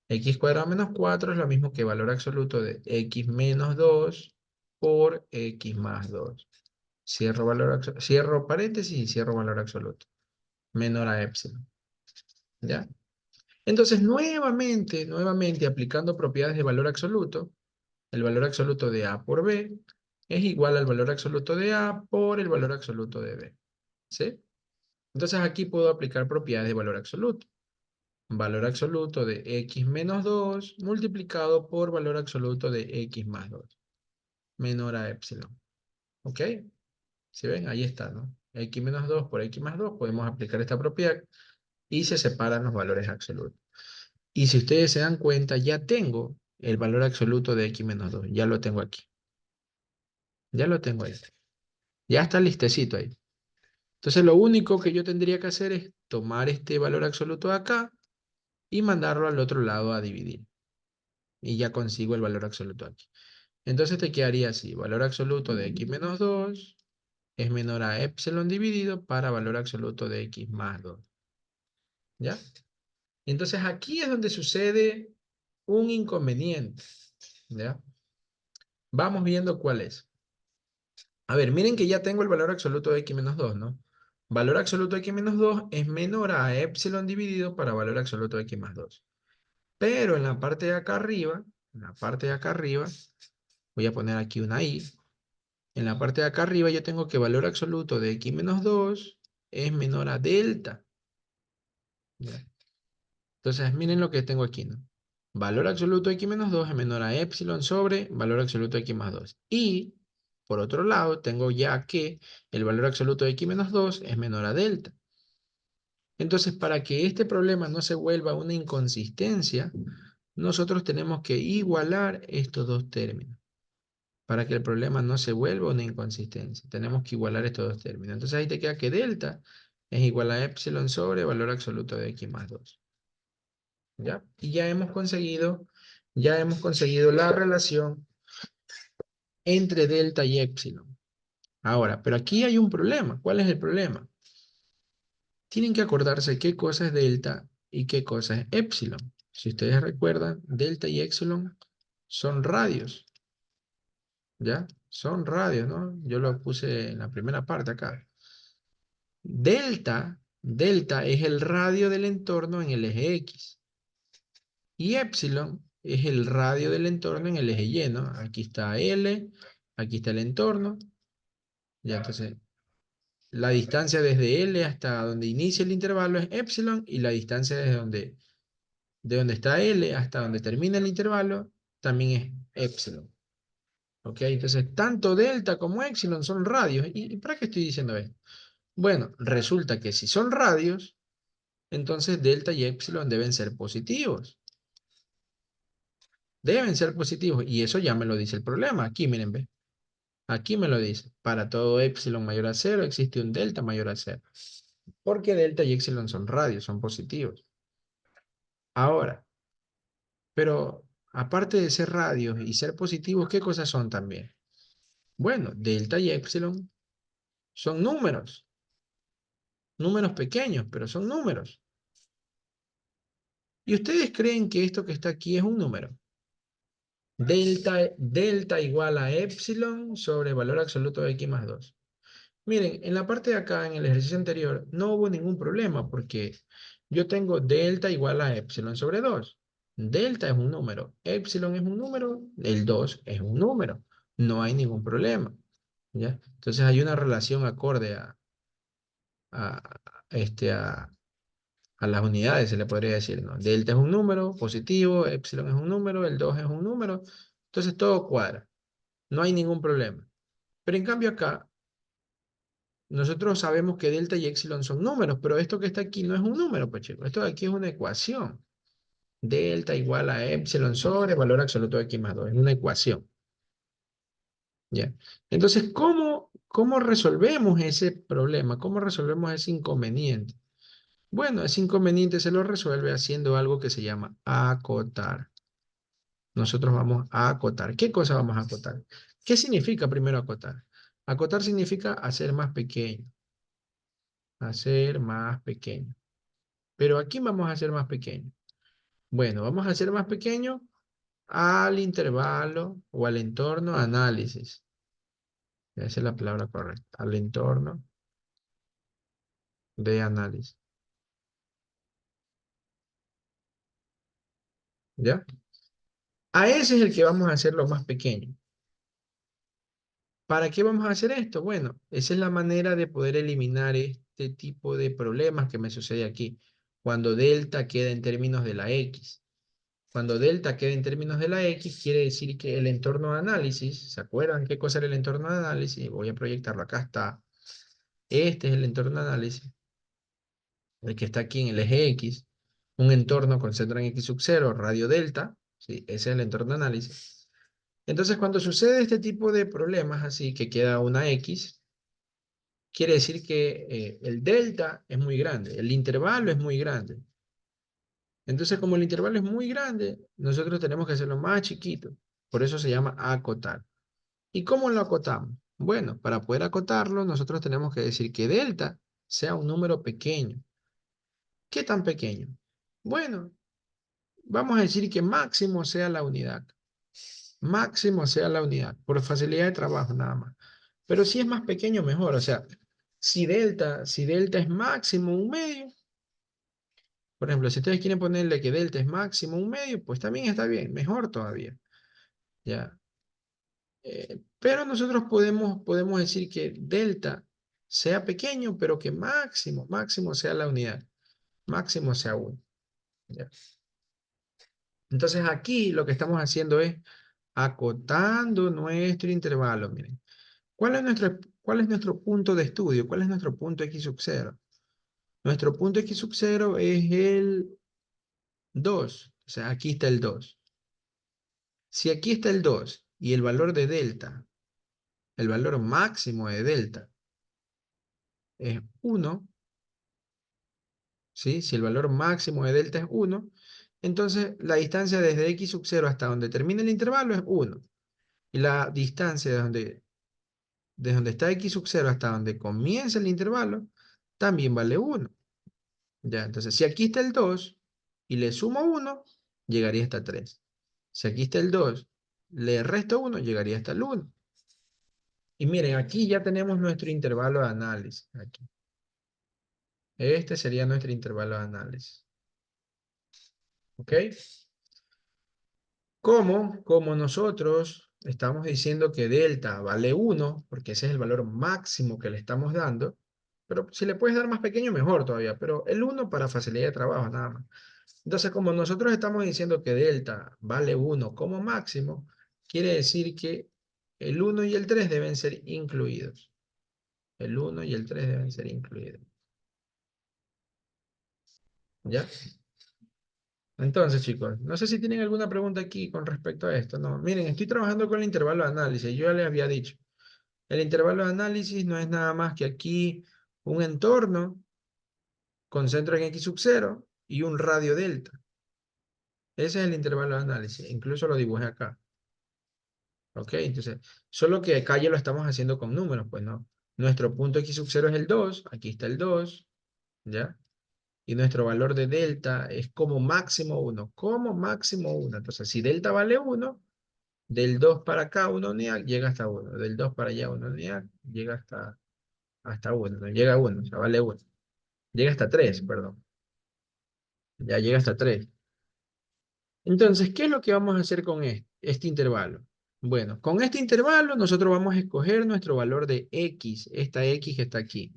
X cuadrado menos 4 es lo mismo que valor absoluto de x menos 2 por x más 2. Cierro paréntesis y cierro valor absoluto. Menor a épsilon. ¿Ya? Entonces, nuevamente, aplicando propiedades de valor absoluto, el valor absoluto de A por B es igual al valor absoluto de A por el valor absoluto de B. ¿Sí? Entonces aquí puedo aplicar propiedades de valor absoluto. valor absoluto de x menos 2 multiplicado por valor absoluto de x más 2 menor a epsilon. ¿Ok? ¿Sí ven? Ahí está, ¿no? X menos 2 por x más 2 podemos aplicar esta propiedad y se separan los valores absolutos. Y si ustedes se dan cuenta, ya tengo el valor absoluto de x menos 2. Ya lo tengo aquí. Ya lo tengo ahí. Ya está listecito ahí. Entonces lo único que yo tendría que hacer es tomar este valor absoluto de acá y mandarlo al otro lado a dividir. Y ya consigo el valor absoluto aquí. Entonces te quedaría así. Valor absoluto de x menos 2 es menor a epsilon dividido para valor absoluto de x más 2. ¿Ya? Entonces aquí es donde sucede un inconveniente. ¿Ya? Vamos viendo cuál es. A ver, miren que ya tengo el valor absoluto de x menos 2, ¿no? Valor absoluto de x menos 2 es menor a epsilon dividido para valor absoluto de x más 2. Pero en la parte de acá arriba, en la parte de acá arriba, voy a poner aquí una i. En la parte de acá arriba yo tengo que valor absoluto de x menos 2 es menor a delta. ¿Ya? Entonces, miren lo que tengo aquí, ¿no? Valor absoluto de x menos 2 es menor a epsilon sobre valor absoluto de x más 2. Y, por otro lado, tengo ya que el valor absoluto de x menos 2 es menor a delta. Entonces, para que este problema no se vuelva una inconsistencia, nosotros tenemos que igualar estos dos términos. Para que el problema no se vuelva una inconsistencia, tenemos que igualar estos dos términos. Entonces, ahí te queda que delta es igual a epsilon sobre valor absoluto de x más 2. ¿Ya? Y ya hemos conseguido la relación entre delta y epsilon. Ahora, pero aquí hay un problema. ¿Cuál es el problema? Tienen que acordarse qué cosa es delta y qué cosa es epsilon. Si ustedes recuerdan, delta y epsilon son radios, ¿ya? Son radios, ¿no? Yo lo puse en la primera parte acá. Delta es el radio del entorno en el eje X. Y epsilon es el radio del entorno en el eje Y, ¿no? Aquí está L, aquí está el entorno. Ya, entonces, la distancia desde L hasta donde inicia el intervalo es epsilon y la distancia de donde está L hasta donde termina el intervalo también es epsilon. ¿Ok? Entonces, tanto delta como epsilon son radios. ¿Y para qué estoy diciendo esto? Bueno, resulta que si son radios, entonces delta y epsilon deben ser positivos. Deben ser positivos. Y eso ya me lo dice el problema. Aquí, miren, ve. Aquí me lo dice. Para todo epsilon mayor a cero existe un delta mayor a cero. Porque delta y epsilon son radios, son positivos. Ahora, pero aparte de ser radios y ser positivos, ¿qué cosas son también? Bueno, delta y epsilon son números. Números pequeños, pero son números. ¿Y ustedes creen que esto que está aquí es un número? Delta igual a epsilon sobre valor absoluto de x más 2. Miren, en la parte de acá, en el ejercicio anterior, no hubo ningún problema porque yo tengo delta igual a epsilon sobre 2. Delta es un número, epsilon es un número, el 2 es un número. No hay ningún problema. ¿Ya? Entonces hay una relación acorde a, este, a las unidades, se le podría decir, ¿no? Delta es un número positivo, epsilon es un número, el 2 es un número. Entonces todo cuadra. No hay ningún problema. Pero en cambio acá nosotros sabemos que delta y epsilon son números, pero esto que está aquí no es un número, pues chicos. Esto de aquí es una ecuación. Delta igual a epsilon sobre valor absoluto de x más 2. Es una ecuación. ¿Ya? Entonces, ¿cómo resolvemos ese problema? ¿Cómo resolvemos ese inconveniente? Bueno, ese inconveniente se lo resuelve haciendo algo que se llama acotar. Nosotros vamos a acotar. ¿Qué cosa vamos a acotar? ¿Qué significa primero acotar? Acotar significa hacer más pequeño. Hacer más pequeño. Pero aquí vamos a hacer más pequeño. Bueno, vamos a hacer más pequeño al intervalo o al entorno análisis. Esa es la palabra correcta. Al entorno de análisis. ¿Ya? A ese es el que vamos a hacerlo más pequeño. ¿Para qué vamos a hacer esto? Bueno, esa es la manera de poder eliminar este tipo de problemas que me sucede aquí. cuando delta queda en términos de la X. Cuando delta queda en términos de la X, quiere decir que el entorno de análisis, ¿se acuerdan qué cosa era el entorno de análisis? Voy a proyectarlo, acá está. Este es el entorno de análisis, el que está aquí en el eje X. Un entorno con centro en X sub 0, radio delta, ¿sí? Ese es el entorno de análisis. Entonces, cuando sucede este tipo de problemas, así que queda una X, quiere decir que el delta es muy grande, el intervalo es muy grande. Entonces, como el intervalo es muy grande, nosotros tenemos que hacerlo más chiquito. Por eso se llama acotar. ¿Y cómo lo acotamos? Bueno, para poder acotarlo, nosotros tenemos que decir que delta sea un número pequeño. ¿Qué tan pequeño? Bueno, vamos a decir que máximo sea la unidad. Máximo sea la unidad, por facilidad de trabajo nada más. Pero si es más pequeño, mejor. O sea, si delta es máximo un medio, por ejemplo, si ustedes quieren ponerle que delta es máximo un medio, pues también está bien, mejor todavía. ¿Ya? Pero nosotros podemos decir que delta sea pequeño, pero que máximo sea la unidad. Máximo sea 1. ¿Ya? Entonces aquí lo que estamos haciendo es acotando nuestro intervalo. Miren, ¿cuál es nuestro punto de estudio? ¿Cuál es nuestro punto X sub 0? Nuestro punto X sub 0 es el 2. O sea, aquí está el 2. Si aquí está el 2 y el valor de delta, el valor máximo de delta es 1, ¿sí? Si el valor máximo de delta es 1, entonces la distancia desde X sub 0 hasta donde termina el intervalo es 1. Y la distancia desde donde está X sub 0 hasta donde comienza el intervalo también vale 1. Ya, entonces si aquí está el 2 y le sumo 1, llegaría hasta 3. Si aquí está el 2, le resto 1, llegaría hasta el 1. Y miren, aquí ya tenemos nuestro intervalo de análisis. Aquí. Este sería nuestro intervalo de análisis. ¿Ok? Como nosotros estamos diciendo que delta vale 1, porque ese es el valor máximo que le estamos dando, pero si le puedes dar más pequeño, mejor todavía, pero el 1 para facilidad de trabajo, nada más. Entonces, como nosotros estamos diciendo que delta vale 1 como máximo, quiere decir que el 1 y el 3 deben ser incluidos. El 1 y el 3 deben ser incluidos. ¿Ya? Entonces, chicos, no sé si tienen alguna pregunta aquí con respecto a esto. No, miren, estoy trabajando con el intervalo de análisis. Yo ya les había dicho. El intervalo de análisis no es nada más que aquí un entorno con centro en X sub 0 y un radio delta. Ese es el intervalo de análisis. Incluso lo dibujé acá. ¿Ok? Entonces, solo que acá ya lo estamos haciendo con números, pues no. Nuestro punto X sub 0 es el 2. Aquí está el 2. ¿Ya? Y nuestro valor de delta es como máximo 1. Como máximo 1. Entonces, si delta vale 1, del 2 para acá una unidad llega hasta 1. Del 2 para allá una unidad llega hasta 1. No llega a 1, o sea, vale 1. Llega hasta 3, perdón. Ya llega hasta 3. Entonces, ¿qué es lo que vamos a hacer con este intervalo? Bueno, con este intervalo nosotros vamos a escoger nuestro valor de X, esta X que está aquí.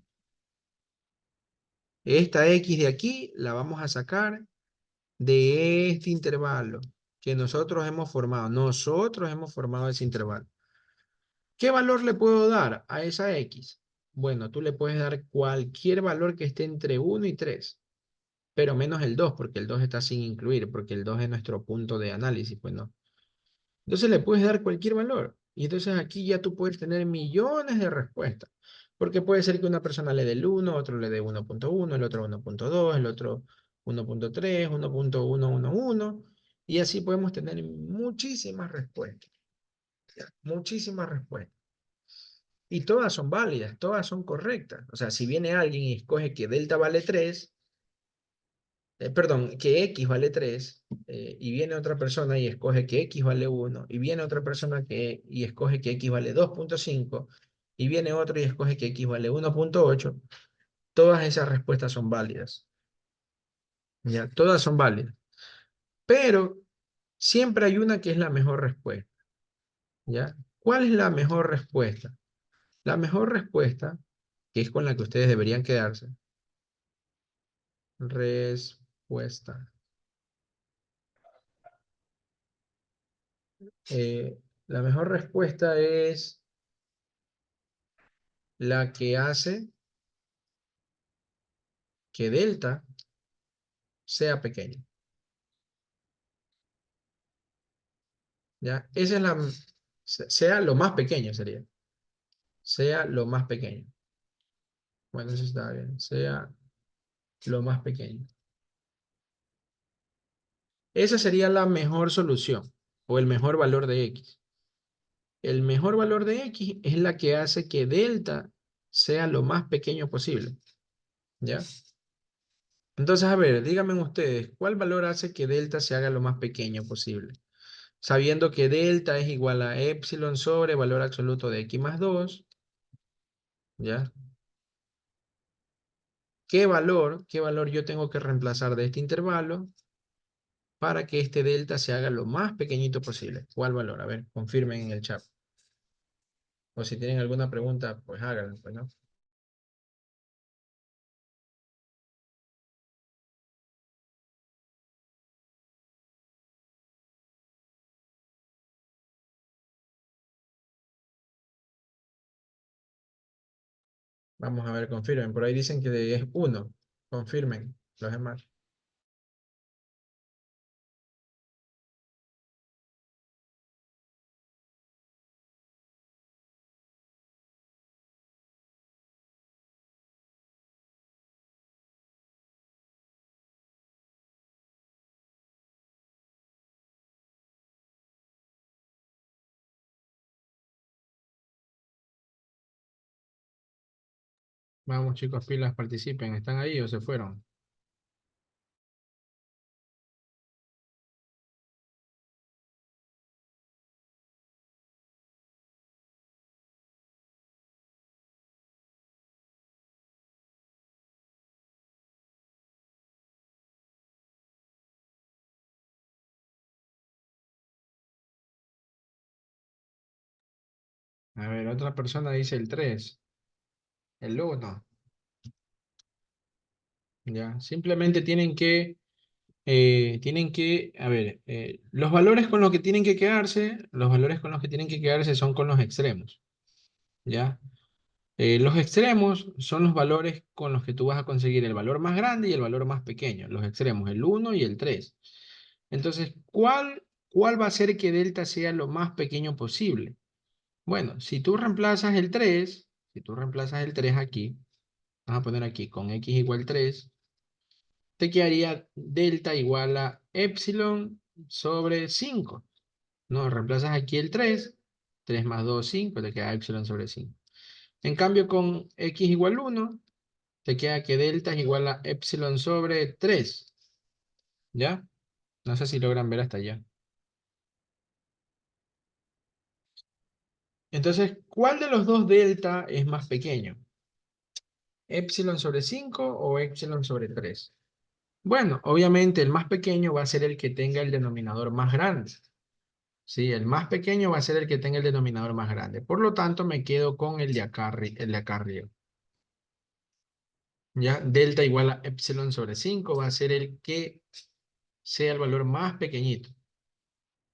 Esta X de aquí la vamos a sacar de este intervalo que nosotros hemos formado. Nosotros hemos formado ese intervalo. ¿Qué valor le puedo dar a esa X? Bueno, tú le puedes dar cualquier valor que esté entre 1 y 3, pero menos el 2, porque el 2 está sin incluir, porque el 2 es nuestro punto de análisis, pues no. Entonces le puedes dar cualquier valor. Y entonces aquí ya tú puedes tener millones de respuestas. Porque puede ser que una persona le dé el 1, otro le dé 1.1, el otro 1.2, el otro 1.3, 1.111. Y así podemos tener muchísimas respuestas. ¿Ya? Muchísimas respuestas. Y todas son válidas, todas son correctas. O sea, si viene alguien y escoge que delta vale 3, perdón, que X vale 3, y viene otra persona y escoge que X vale 1, y viene otra persona y escoge que X vale 2.5, y viene otro y escoge que X vale 1.8, todas esas respuestas son válidas. ¿Ya? Todas son válidas. Pero siempre hay una que es la mejor respuesta. ¿Ya? ¿Cuál es la mejor respuesta? La mejor respuesta, que es con la que ustedes deberían quedarse, respuesta. La mejor respuesta es la que hace que delta sea pequeño. ¿Ya? Esa es sea lo más pequeño sería. Sea lo más pequeño. Bueno, eso está bien. Sea lo más pequeño. Esa sería la mejor solución o el mejor valor de X. El mejor valor de X es la que hace que delta sea lo más pequeño posible. ¿Ya? Entonces, a ver, díganme ustedes, ¿cuál valor hace que delta se haga lo más pequeño posible? Sabiendo que delta es igual a epsilon sobre valor absoluto de X más 2, ¿ya? Qué valor yo tengo que reemplazar de este intervalo para que este delta se haga lo más pequeñito posible? ¿Cuál valor? A ver, confirmen en el chat. O si tienen alguna pregunta, pues háganla, pues, ¿no? Vamos a ver, confirmen. Por ahí dicen que es 1. Confirmen los demás. Vamos, chicos, pilas, participen. ¿Están ahí o se fueron? A ver, otra persona dice el 3, el 1. Ya, simplemente a ver, los valores con los que tienen que quedarse, los valores con los que tienen que quedarse son con los extremos. ¿Ya? Los extremos son los valores con los que tú vas a conseguir el valor más grande y el valor más pequeño. Los extremos, el 1 y el 3. Entonces, ¿cuál va a hacer que delta sea lo más pequeño posible? Bueno, si tú reemplazas el 3 aquí, vamos a poner aquí con x igual 3, te quedaría delta igual a epsilon sobre 5. No, reemplazas aquí el 3, 3 más 2, 5, te queda epsilon sobre 5. En cambio, con x igual 1, te queda que delta es igual a epsilon sobre 3. ¿Ya? No sé si logran ver hasta allá. Entonces, ¿cuál de los dos delta es más pequeño? ¿Epsilon sobre 5 o epsilon sobre 3? Bueno, obviamente el más pequeño va a ser el que tenga el denominador más grande. Sí, el más pequeño va a ser el que tenga el denominador más grande. Por lo tanto, me quedo con el de acá, el de acá arriba. ¿Ya? Delta igual a epsilon sobre 5 va a ser el que sea el valor más pequeñito.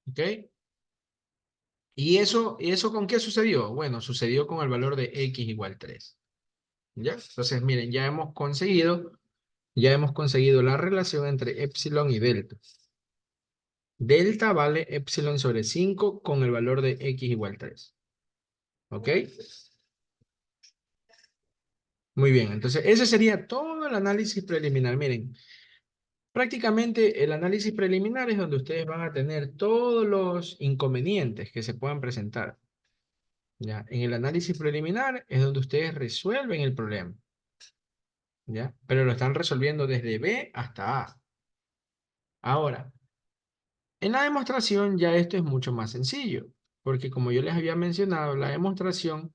¿Ok? ¿Y eso con qué sucedió? Bueno, sucedió con el valor de x igual 3. ¿Ya? Entonces, miren, ya hemos conseguido la relación entre epsilon y delta. Delta vale epsilon sobre 5 con el valor de x igual 3. ¿Ok? Muy bien, entonces ese sería todo el análisis preliminar. Miren, prácticamente el análisis preliminar es donde ustedes van a tener todos los inconvenientes que se puedan presentar. ¿Ya? En el análisis preliminar es donde ustedes resuelven el problema. ¿Ya? Pero lo están resolviendo desde B hasta A. Ahora, en la demostración ya esto es mucho más sencillo, porque como yo les había mencionado, la demostración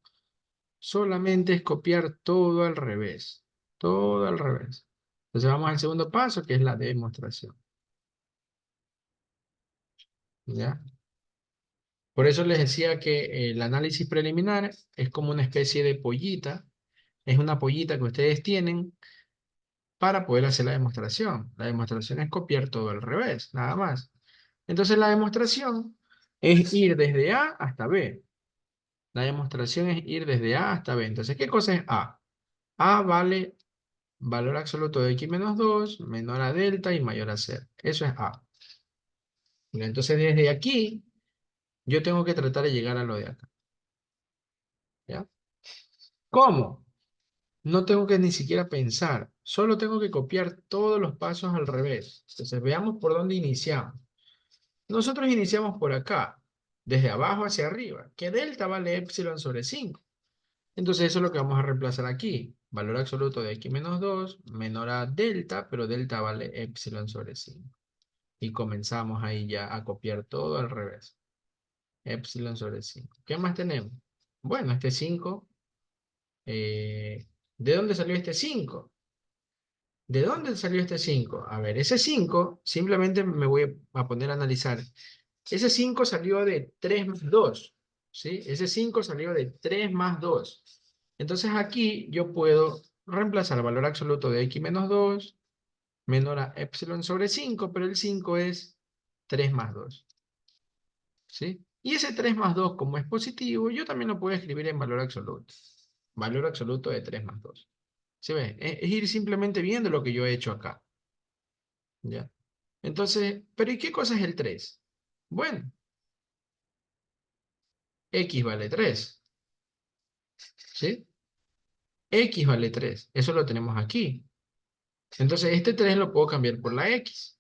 solamente es copiar todo al revés, todo al revés. Entonces vamos al segundo paso, que es la demostración. ¿Ya? Por eso les decía que el análisis preliminar es como una especie de pollita, es una pollita que ustedes tienen para poder hacer la demostración. La demostración es copiar todo al revés, nada más. Entonces la demostración es ir desde A hasta B. La demostración es ir desde A hasta B. Entonces, ¿qué cosa es A? A vale valor absoluto de x menos 2 menor a delta y mayor a 0. Eso es A. Entonces, desde aquí, yo tengo que tratar de llegar a lo de acá. ¿Ya? ¿Cómo? No tengo que ni siquiera pensar. Solo tengo que copiar todos los pasos al revés. Entonces, veamos por dónde iniciamos. Nosotros iniciamos por acá, desde abajo hacia arriba, que delta vale epsilon sobre 5. Entonces eso es lo que vamos a reemplazar aquí. Valor absoluto de x menos 2 menor a delta, pero delta vale epsilon sobre 5. Y comenzamos ahí ya a copiar todo al revés. Epsilon sobre 5. ¿Qué más tenemos? Bueno, este 5. ¿De dónde salió este 5? ¿De dónde salió este 5? A ver, ese 5, simplemente me voy a poner a analizar. Ese 5 salió de 3 más 2, ¿sí? Ese 5 salió de 3 más 2. Entonces aquí yo puedo reemplazar el valor absoluto de x menos 2 menor a epsilon sobre 5, pero el 5 es 3 más 2, ¿sí? Y ese 3 más 2, como es positivo, yo también lo puedo escribir en valor absoluto. Valor absoluto de 3 más 2. ¿Sí ve? Es ir simplemente viendo lo que yo he hecho acá, ¿ya? Entonces, ¿pero y qué cosa es el 3? Bueno, x vale 3, ¿sí? X vale 3. Eso lo tenemos aquí. Entonces, este 3 lo puedo cambiar por la X.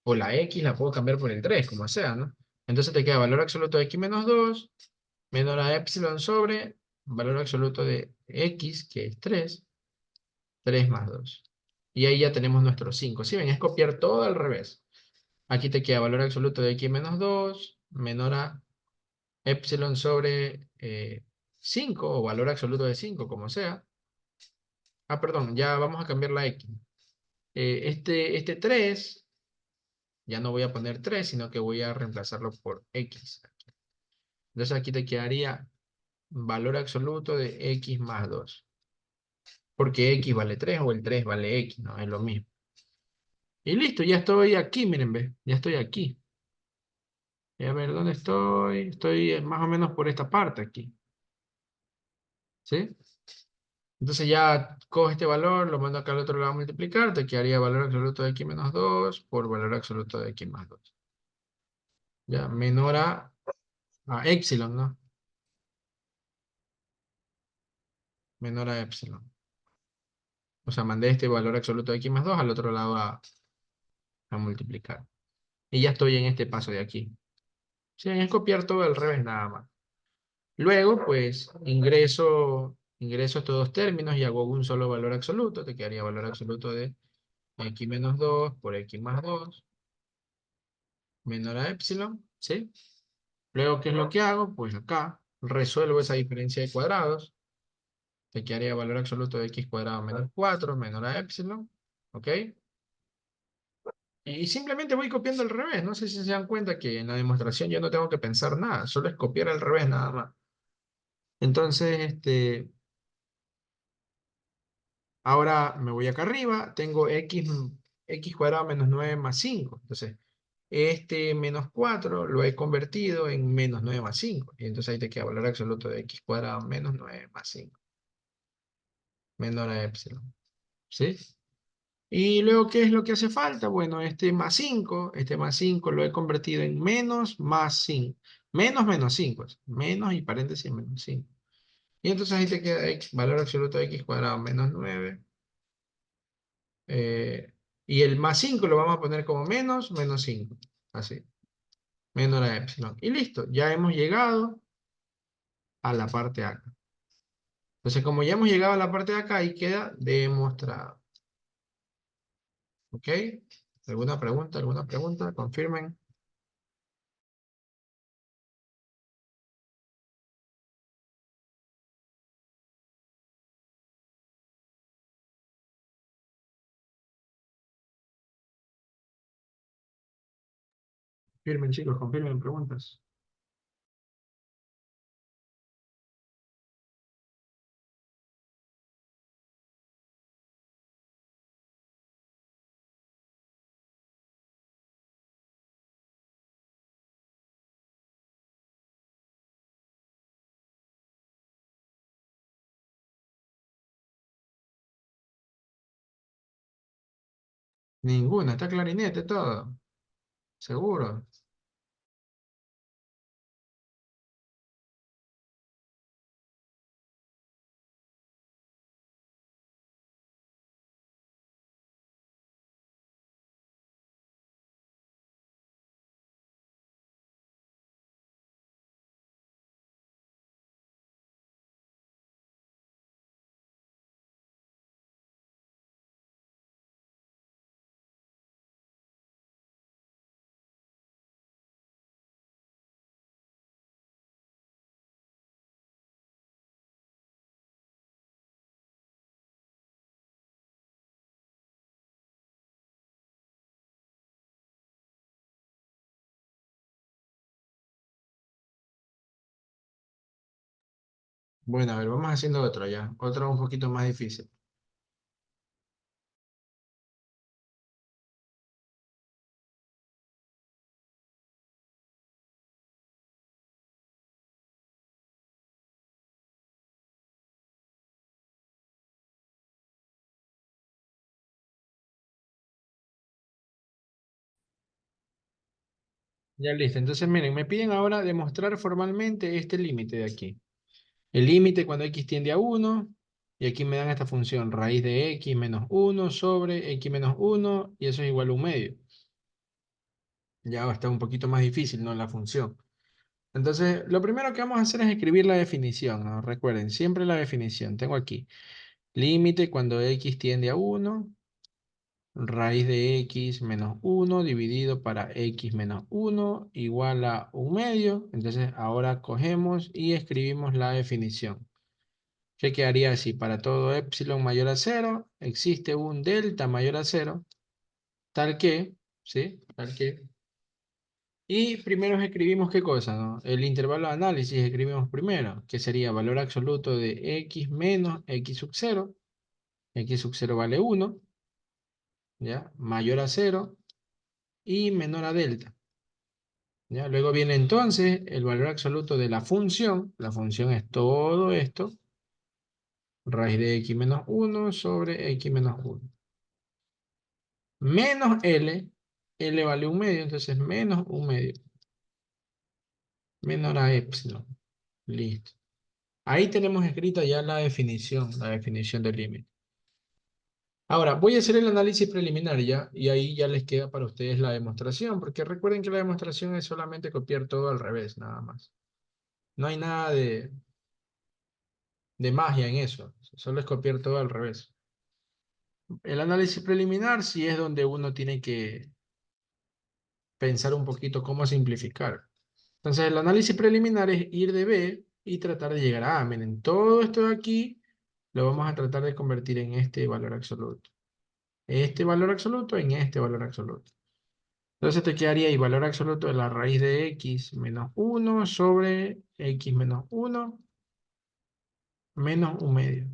O la X la puedo cambiar por el 3, como sea, ¿no? Entonces te queda valor absoluto de X menos 2, menor a epsilon sobre valor absoluto de X, que es 3, 3 más 2. Y ahí ya tenemos nuestro 5. ¿Sí ven? Es copiar todo al revés. Aquí te queda valor absoluto de X menos 2, menor a epsilon sobre 5, o valor absoluto de 5, como sea. Ah, perdón, ya vamos a cambiar la X. Este 3, ya no voy a poner 3, sino que voy a reemplazarlo por X. Entonces aquí te quedaría valor absoluto de X más 2. Porque X vale 3 o el 3 vale X, ¿no? Es lo mismo. Y listo, ya estoy aquí, miren, ve. Ya estoy aquí. Y a ver, ¿dónde estoy? Estoy más o menos por esta parte aquí. ¿Sí? Entonces ya cojo este valor, lo mando acá al otro lado a multiplicar, te quedaría valor absoluto de X menos 2 por valor absoluto de X más 2. Ya, menor a epsilon, ¿no? Menor a epsilon. O sea, mandé este valor absoluto de x más 2 al otro lado a multiplicar. Y ya estoy en este paso de aquí. Sí, es copiar todo al revés nada más. Luego, pues, ingreso estos dos términos y hago un solo valor absoluto. Te quedaría valor absoluto de x menos 2 por x más 2 menor a epsilon, ¿sí? Luego, ¿qué es lo que hago? Pues acá resuelvo esa diferencia de cuadrados. Te quedaría valor absoluto de x cuadrado menos 4 menor a epsilon. ¿Ok? Y simplemente voy copiando al revés. No sé si se dan cuenta que en la demostración yo no tengo que pensar nada, solo es copiar al revés nada más. Entonces, ahora me voy acá arriba, tengo x cuadrado menos 9 más 5. Entonces, este menos 4 lo he convertido en menos 9 más 5. Y entonces ahí te queda valor absoluto de x cuadrado menos 9 más 5, menor a epsilon. ¿Sí? Y luego, ¿qué es lo que hace falta? Bueno, este más 5 lo he convertido en menos más 5. Menos menos 5. Menos y paréntesis menos 5. Y entonces ahí te queda x, valor absoluto de x cuadrado menos 9. Y el más 5 lo vamos a poner como menos menos 5. Así. Menor a epsilon. Y listo, ya hemos llegado a la parte de acá. Entonces, como ya hemos llegado a la parte de acá, ahí queda demostrado. ¿Ok? ¿Alguna pregunta? ¿Alguna pregunta? Confirmen. Confirmen, chicos, confirmen preguntas. Ninguna, está clarinete todo. Seguro. Bueno, a ver, vamos haciendo otro ya. Otro un poquito más difícil. Ya listo. Entonces, miren, me piden ahora demostrar formalmente este límite de aquí. El límite cuando x tiende a uno y aquí me dan esta función, raíz de x menos uno sobre x menos uno y eso es igual a un medio. Ya va a estar un poquito más difícil, ¿no? La función. Entonces, lo primero que vamos a hacer es escribir la definición, ¿no? Recuerden, siempre la definición. Tengo aquí, límite cuando x tiende a uno, raíz de x menos uno dividido para x menos uno igual a un medio. Entonces, ahora cogemos y escribimos la definición. ¿Qué quedaría así? Para todo epsilon mayor a cero, existe un delta mayor a cero, tal que, ¿sí? Tal que. Y primero escribimos qué cosa, ¿no? El intervalo de análisis escribimos primero, que sería valor absoluto de x menos x sub cero. X sub cero vale uno, ¿ya? Mayor a cero y menor a delta, ¿ya? Luego viene entonces el valor absoluto de la función. La función es todo esto, raíz de x menos uno sobre x menos uno. Menos L, L vale un medio, entonces menos un medio, menor a epsilon. Listo. Ahí tenemos escrita ya la definición del límite. Ahora, voy a hacer el análisis preliminar ya, y ahí ya les queda para ustedes la demostración, porque recuerden que la demostración es solamente copiar todo al revés, nada más. No hay nada de magia en eso, solo es copiar todo al revés. El análisis preliminar sí es donde uno tiene que pensar un poquito cómo simplificar. Entonces, el análisis preliminar es ir de B y tratar de llegar a A. Miren, todo esto de aquí lo vamos a tratar de convertir en este valor absoluto. Este valor absoluto en este valor absoluto. Entonces te quedaría ahí valor absoluto de la raíz de x menos uno sobre x menos uno menos un medio,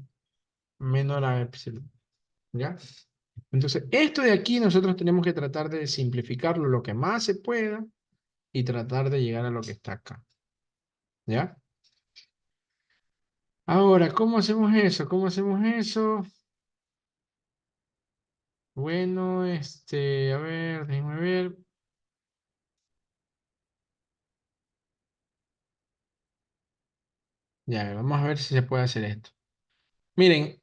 menor a epsilon. ¿Ya? Entonces, esto de aquí nosotros tenemos que tratar de simplificarlo lo que más se pueda y tratar de llegar a lo que está acá. ¿Ya? Ahora, ¿cómo hacemos eso? ¿Cómo hacemos eso? Bueno, a ver, déjenme ver. Ya, vamos a ver si se puede hacer esto. Miren,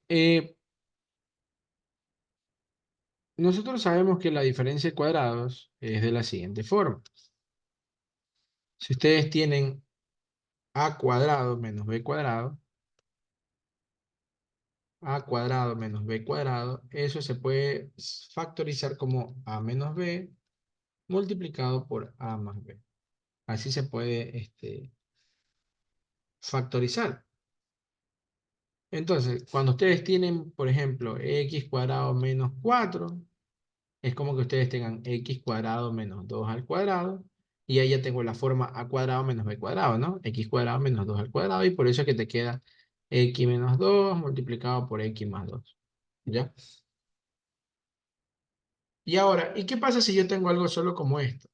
nosotros sabemos que la diferencia de cuadrados es de la siguiente forma. Si ustedes tienen a cuadrado menos b cuadrado, a cuadrado menos b cuadrado, eso se puede factorizar como a menos b multiplicado por a más b. Así se puede factorizar. Entonces, cuando ustedes tienen, por ejemplo, x cuadrado menos 4, es como que ustedes tengan x cuadrado menos 2 al cuadrado, y ahí ya tengo la forma a cuadrado menos b cuadrado, ¿no? X cuadrado menos 2 al cuadrado, y por eso es que te queda x menos 2 multiplicado por x más 2, ¿ya? Y ahora, ¿y qué pasa si yo tengo algo solo como esto?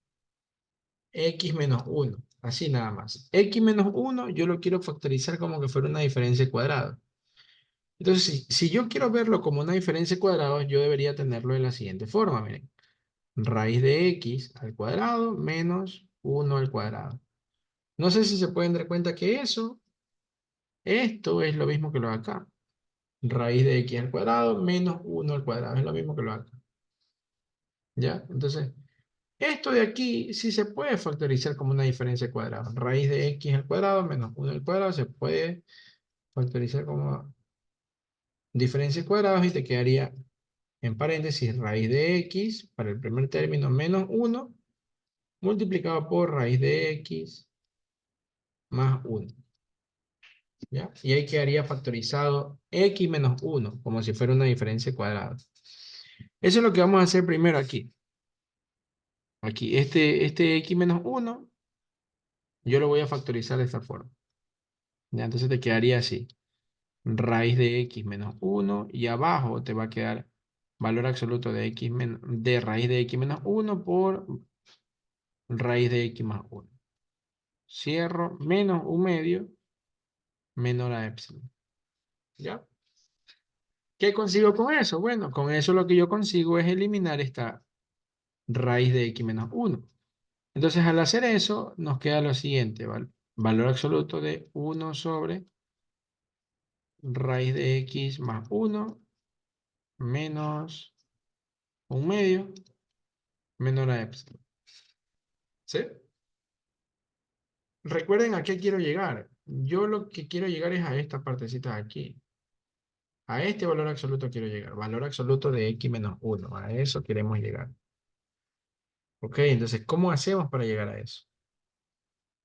X menos uno, así nada más. X menos uno yo lo quiero factorizar como que fuera una diferencia de cuadrado. Entonces, si yo quiero verlo como una diferencia de cuadrados, yo debería tenerlo de la siguiente forma, miren. Raíz de x al cuadrado menos 1 al cuadrado. No sé si se pueden dar cuenta que esto es lo mismo que lo de acá. Raíz de x al cuadrado menos 1 al cuadrado. Es lo mismo que lo de acá. ¿Ya? Entonces, esto de aquí sí se puede factorizar como una diferencia de cuadrados. Raíz de x al cuadrado menos 1 al cuadrado se puede factorizar como diferencia de cuadrados y te quedaría en paréntesis raíz de x para el primer término menos 1 multiplicado por raíz de x más 1. ¿Ya? Y ahí quedaría factorizado x menos 1 como si fuera una diferencia de cuadrados. Eso es lo que vamos a hacer primero aquí. Aquí, este x menos 1 yo lo voy a factorizar de esta forma. ¿Ya? Entonces te quedaría así. Raíz de x menos 1 y abajo te va a quedar valor absoluto de de raíz de x menos 1 por raíz de x más 1. Cierro menos un medio menor a epsilon. ¿Ya? ¿Qué consigo con eso? Bueno, con eso lo que yo consigo es eliminar esta raíz de x menos 1. Entonces, al hacer eso, nos queda lo siguiente, ¿vale? Valor absoluto de 1 sobre raíz de x más 1 menos un medio menor a epsilon. ¿Sí? Recuerden a qué quiero llegar. Yo lo que quiero llegar es a esta partecita de aquí. A este valor absoluto quiero llegar. Valor absoluto de x menos 1. A eso queremos llegar. Ok, entonces, ¿cómo hacemos para llegar a eso?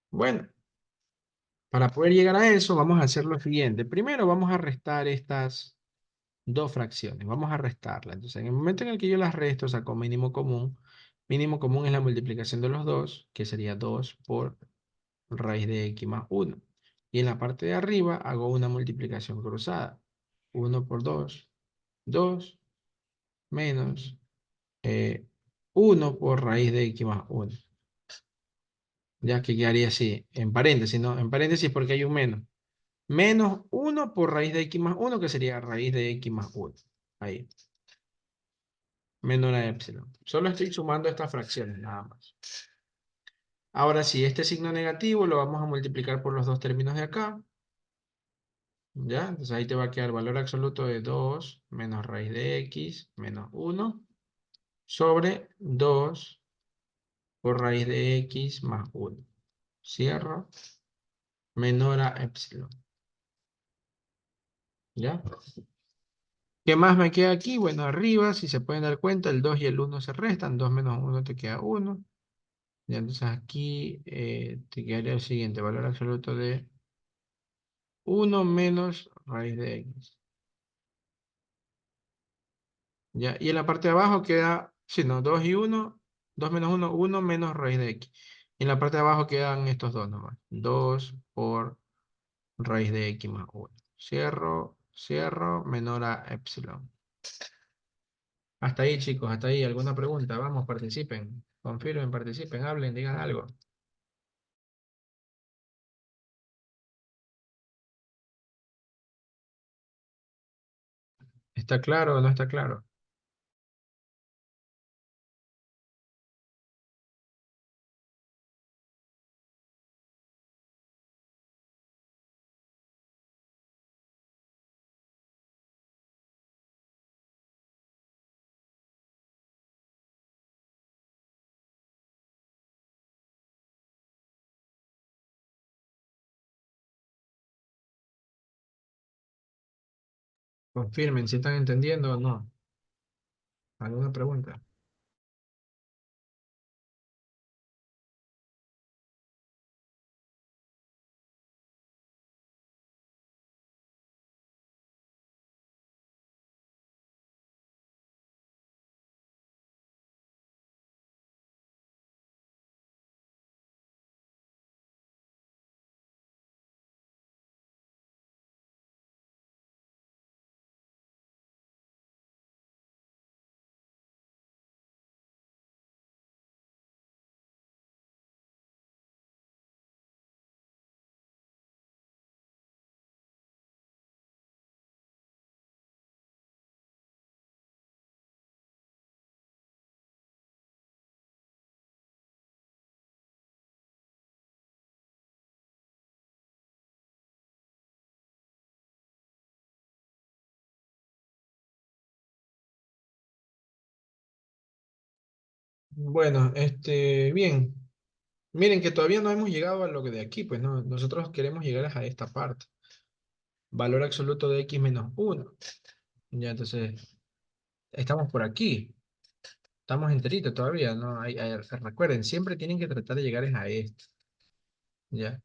Bueno, para poder llegar a eso, vamos a hacer lo siguiente. Primero vamos a restar estas dos fracciones. Vamos a restarlas. Entonces, en el momento en el que yo las resto, saco mínimo común es la multiplicación de los dos, que sería 2 por raíz de x más 1. Y en la parte de arriba hago una multiplicación cruzada. 1 por 2, 2 menos 1 por raíz de x más 1. Ya que quedaría así, en paréntesis, ¿no? En paréntesis porque hay un menos. Menos 1 por raíz de x más 1, que sería raíz de x más 1. Ahí, menor a epsilon. Solo estoy sumando estas fracciones, nada más. Ahora sí, este signo negativo lo vamos a multiplicar por los dos términos de acá. ¿Ya? Entonces ahí te va a quedar valor absoluto de 2 menos raíz de x menos 1 sobre 2 por raíz de x más 1. Cierro, menor a epsilon. ¿Ya? ¿Qué más me queda aquí? Bueno, arriba, si se pueden dar cuenta, el 2 y el 1 se restan. 2 menos 1 te queda 1. Ya, entonces aquí te quedaría el siguiente, valor absoluto de 1 menos raíz de x. ¿Ya? Y en la parte de abajo queda, si no, 2 y 1, 2 menos 1, 1 menos raíz de x. Y en la parte de abajo quedan estos dos nomás. 2 por raíz de x más 1. Cierro, cierro, menor a epsilon. Hasta ahí, chicos, hasta ahí. ¿Alguna pregunta? Vamos, participen. Confirmen, participen, hablen, digan algo. ¿Está claro o no está claro? Confirmen si están entendiendo o no. ¿Alguna pregunta? Bueno, bien. Miren que todavía no hemos llegado a lo que de aquí, pues no, nosotros queremos llegar a esta parte. Valor absoluto de x menos uno. Ya, entonces, estamos por aquí. Estamos enteritos todavía, ¿no? Recuerden, siempre tienen que tratar de llegar es a esto. ¿Ya?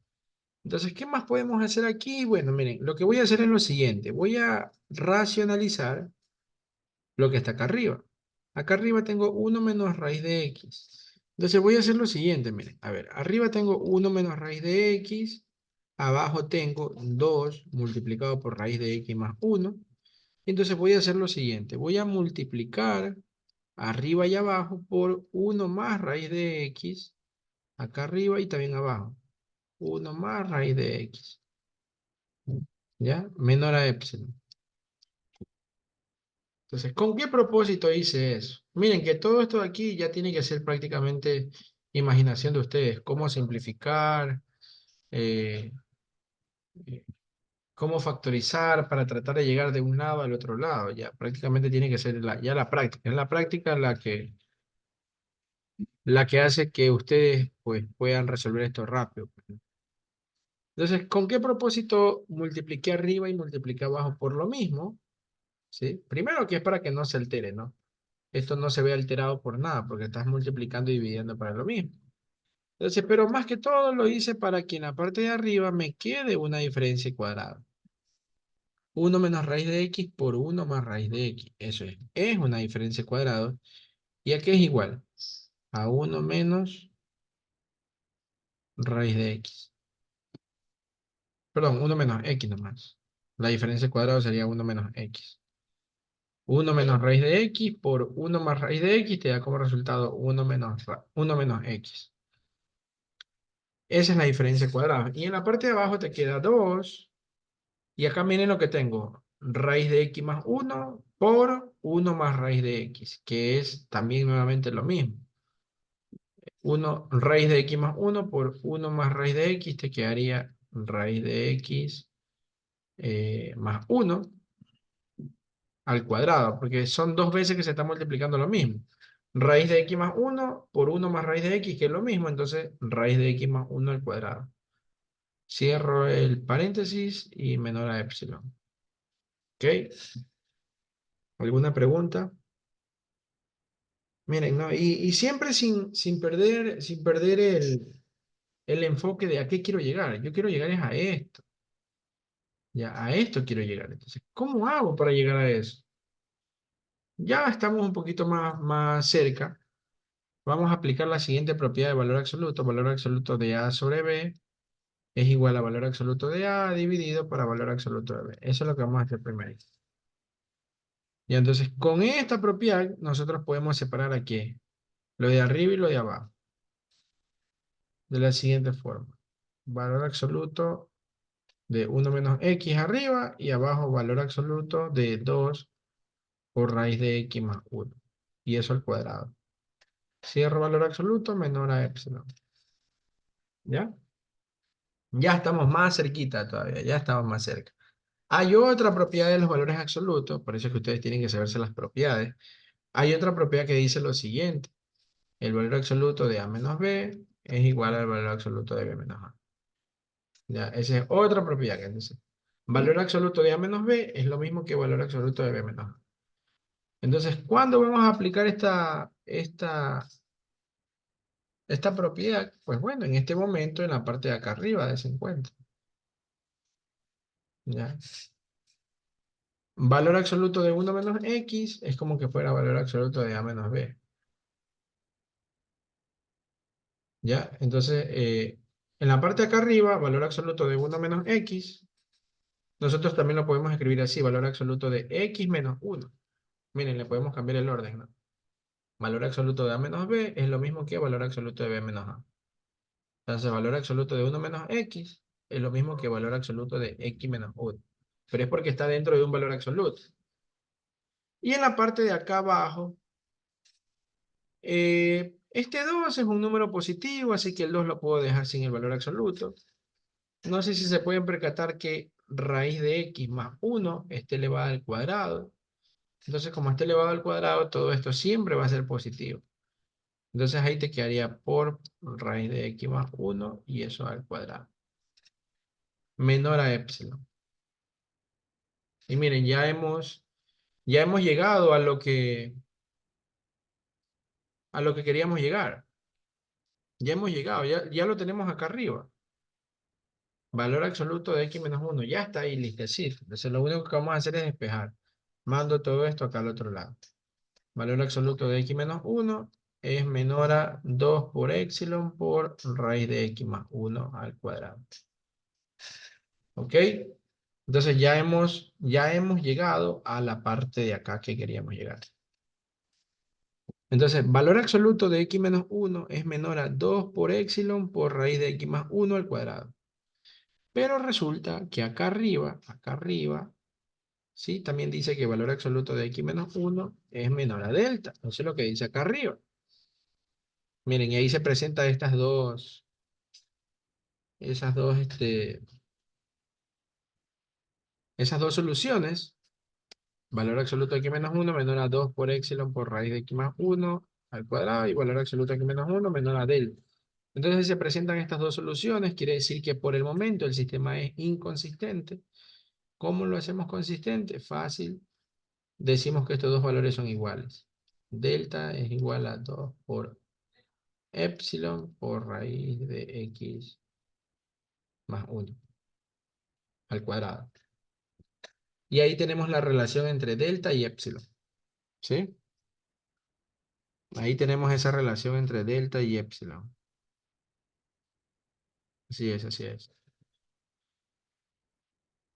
Entonces, ¿qué más podemos hacer aquí? Bueno, miren, lo que voy a hacer es lo siguiente. Voy a racionalizar lo que está acá arriba. Acá arriba tengo uno menos raíz de x. Entonces voy a hacer lo siguiente, miren. A ver, arriba tengo uno menos raíz de x. Abajo tengo 2 multiplicado por raíz de x más uno. Entonces voy a hacer lo siguiente. Voy a multiplicar arriba y abajo por uno más raíz de x. Acá arriba y también abajo. Uno más raíz de x. ¿Ya? Menor a epsilon. Entonces, ¿con qué propósito hice eso? Miren que todo esto de aquí ya tiene que ser prácticamente imaginación de ustedes. Cómo simplificar, eh, eh, cómo factorizar para tratar de llegar de un lado al otro lado. Ya prácticamente tiene que ser ya la práctica. Es la práctica la que hace que ustedes pues, puedan resolver esto rápido. Entonces, ¿con qué propósito multipliqué arriba y multipliqué abajo por lo mismo? ¿Sí? Primero que es para que no se altere, ¿no? Esto no se ve alterado por nada, porque estás multiplicando y dividiendo para lo mismo. Entonces, pero más que todo lo hice para que en la parte de arriba me quede una diferencia cuadrada. Uno menos raíz de x por uno más raíz de x. Eso es una diferencia cuadrada. ¿Y a qué es igual? A uno menos raíz de x. Perdón, uno menos x nomás. La diferencia cuadrada sería uno menos x. Uno menos raíz de x por uno más raíz de x te da como resultado uno menos x. Esa es la diferencia cuadrada. Y en la parte de abajo te queda 2. Y acá miren lo que tengo. Raíz de x más uno por uno más raíz de x, que es también nuevamente lo mismo. Raíz de x más uno por uno más raíz de x te quedaría raíz de x más uno al cuadrado, porque son dos veces que se está multiplicando lo mismo. Raíz de x más uno por uno más raíz de x, que es lo mismo, entonces raíz de x más uno al cuadrado. Cierro el paréntesis y menor a epsilon. ¿Ok? ¿Alguna pregunta? Miren, ¿no? Y siempre sin perder el enfoque de a qué quiero llegar. Yo quiero llegar es a esto. Ya, a esto quiero llegar. Entonces, ¿cómo hago para llegar a eso? Ya estamos un poquito más cerca. Vamos a aplicar la siguiente propiedad de valor absoluto. Valor absoluto de A sobre B es igual a valor absoluto de A dividido para valor absoluto de B. Eso es lo que vamos a hacer primero. Y entonces, con esta propiedad, nosotros podemos separar aquí lo de arriba y lo de abajo. De la siguiente forma. Valor absoluto de uno menos x arriba y abajo valor absoluto de 2 por raíz de x más uno. Y eso al cuadrado. Cierro valor absoluto menor a epsilon. ¿Ya? Ya estamos más cerquita todavía, ya estamos más cerca. Hay otra propiedad de los valores absolutos, por eso es que ustedes tienen que saberse las propiedades. Hay otra propiedad que dice lo siguiente. El valor absoluto de a menos b es igual al valor absoluto de b menos a. Ya, esa es otra propiedad que dice. Valor absoluto de a menos b es lo mismo que valor absoluto de b menos a. Entonces, ¿cuándo vamos a aplicar esta propiedad? Pues bueno, en este momento en la parte de acá arriba de ese encuentro. ¿Ya? Valor absoluto de uno menos x es como que fuera valor absoluto de a menos b. ¿Ya? Entonces, en la parte de acá arriba, valor absoluto de uno menos x, nosotros también lo podemos escribir así, valor absoluto de x menos uno. Miren, le podemos cambiar el orden, ¿no? Valor absoluto de a menos b es lo mismo que valor absoluto de b menos a. Entonces, valor absoluto de uno menos x es lo mismo que valor absoluto de x menos uno. Pero es porque está dentro de un valor absoluto. Y en la parte de acá abajo, este 2 es un número positivo, así que el 2 lo puedo dejar sin el valor absoluto. No sé si se pueden percatar que raíz de x más 1 esté elevada al cuadrado. Entonces, como está elevado al cuadrado, todo esto siempre va a ser positivo. Entonces ahí te quedaría por raíz de x más 1 y eso al cuadrado. Menor a epsilon. Y miren, ya hemos llegado a lo que queríamos llegar. Ya hemos llegado, ya lo tenemos acá arriba. Valor absoluto de x menos 1. Ya está ahí listecito. Entonces lo único que vamos a hacer es despejar. Mando todo esto acá al otro lado. Valor absoluto de x menos 1 es menor a 2 por epsilon por raíz de x más 1 al cuadrado. ¿Ok? Entonces ya hemos llegado a la parte de acá que queríamos llegar. Entonces, valor absoluto de x menos 1 es menor a 2 por epsilon por raíz de x más 1 al cuadrado. Pero resulta que acá arriba, ¿sí? También dice que valor absoluto de x menos 1 es menor a delta. Eso es lo que dice acá arriba. Miren, y ahí se presentan esas dos soluciones. Valor absoluto de x menos 1 menor a 2 por epsilon por raíz de x más 1 al cuadrado y valor absoluto de x menos 1 menor a delta. Entonces, si se presentan estas dos soluciones, quiere decir que por el momento el sistema es inconsistente. ¿Cómo lo hacemos consistente? Fácil. Decimos que estos dos valores son iguales. Delta es igual a 2 por epsilon por raíz de x más 1 al cuadrado. Y ahí tenemos la relación entre delta y epsilon. ¿Sí? Ahí tenemos esa relación entre delta y epsilon. Así es, así es.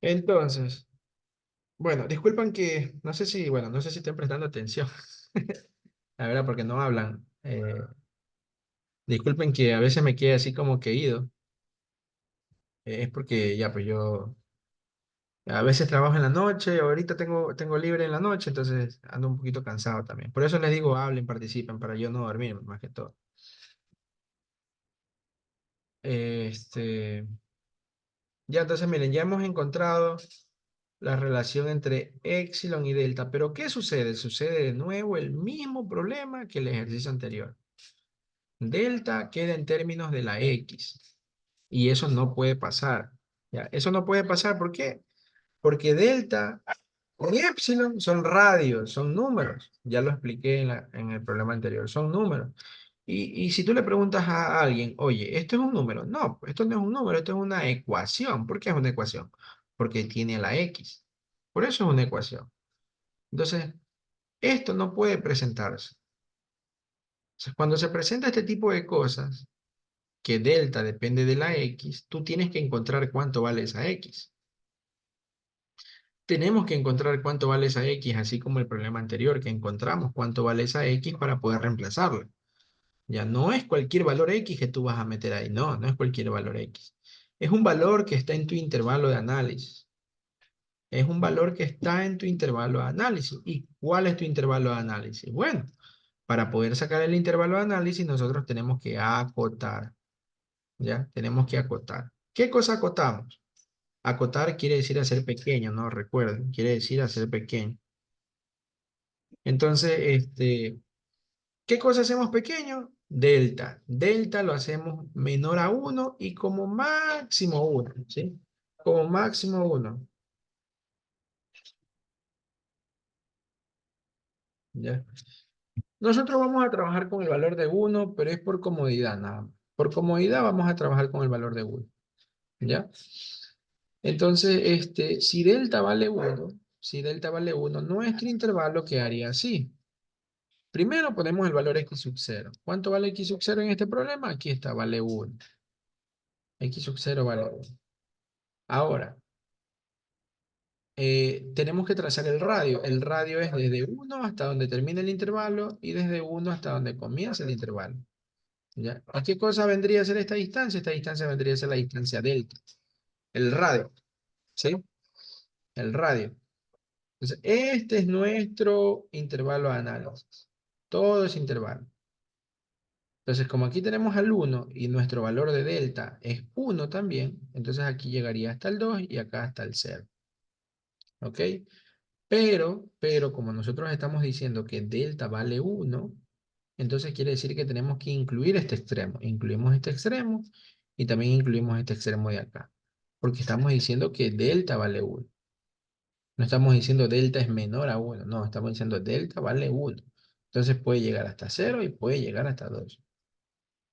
Entonces, bueno, disculpan que, no sé si estén prestando atención. La verdad, porque no hablan. Disculpen que a veces me quede así como que ido. Es porque ya, pues yo a veces trabajo en la noche, ahorita tengo libre en la noche, entonces ando un poquito cansado también. Por eso les digo, hablen, participen, para yo no dormir, más que todo. Este, ya, entonces miren, ya hemos encontrado la relación entre epsilon y delta, pero ¿qué sucede? Sucede de nuevo el mismo problema que el ejercicio anterior. Delta queda en términos de la x, y eso no puede pasar. ¿Ya? Eso no puede pasar, ¿por qué? Porque delta y epsilon son radios, son números. Ya lo expliqué en el problema anterior, son números. Y si tú le preguntas a alguien, oye, ¿esto es un número? No, esto no es un número, esto es una ecuación. ¿Por qué es una ecuación? Porque tiene la x. Por eso es una ecuación. Entonces, esto no puede presentarse. Entonces, cuando se presenta este tipo de cosas, que delta depende de la x, tú tienes que encontrar cuánto vale esa x. Tenemos que encontrar cuánto vale esa x, así como el problema anterior, que encontramos cuánto vale esa x para poder reemplazarla. Ya no es cualquier valor x que tú vas a meter ahí, no, no es cualquier valor x. Es un valor que está en tu intervalo de análisis. Es un valor que está en tu intervalo de análisis. ¿Y cuál es tu intervalo de análisis? Bueno, para poder sacar el intervalo de análisis, nosotros tenemos que acotar. ¿Ya? Tenemos que acotar. ¿Qué cosa acotamos? Acotar quiere decir hacer pequeño, ¿no? Recuerden, quiere decir hacer pequeño. Entonces, ¿qué cosa hacemos pequeño? Delta. Delta lo hacemos menor a 1 y como máximo 1, ¿sí? Como máximo 1, ¿ya? Nosotros vamos a trabajar con el valor de 1, pero es por comodidad nada más. Por comodidad vamos a trabajar con el valor de 1, ¿ya? Entonces, si delta vale 1, nuestro intervalo quedaría así. Primero ponemos el valor x sub 0. ¿Cuánto vale x sub 0 en este problema? Aquí está, vale 1. X sub 0 vale 1. Ahora, tenemos que trazar el radio. El radio es desde 1 hasta donde termina el intervalo y desde 1 hasta donde comienza el intervalo. ¿Ya? ¿A qué cosa vendría a ser esta distancia? Esta distancia vendría a ser la distancia delta. El radio, ¿sí? El radio. Entonces, este es nuestro intervalo de análisis. Todo es intervalo. Entonces, como aquí tenemos al 1 y nuestro valor de delta es 1 también, entonces aquí llegaría hasta el 2 y acá hasta el 0. ¿Ok? Pero como nosotros estamos diciendo que delta vale 1, Entonces quiere decir que tenemos que incluir este extremo. Incluimos este extremo y también incluimos este extremo de acá. Porque estamos diciendo que delta vale 1. No estamos diciendo delta es menor a 1. No, estamos diciendo delta vale 1. Entonces puede llegar hasta 0 y puede llegar hasta 2.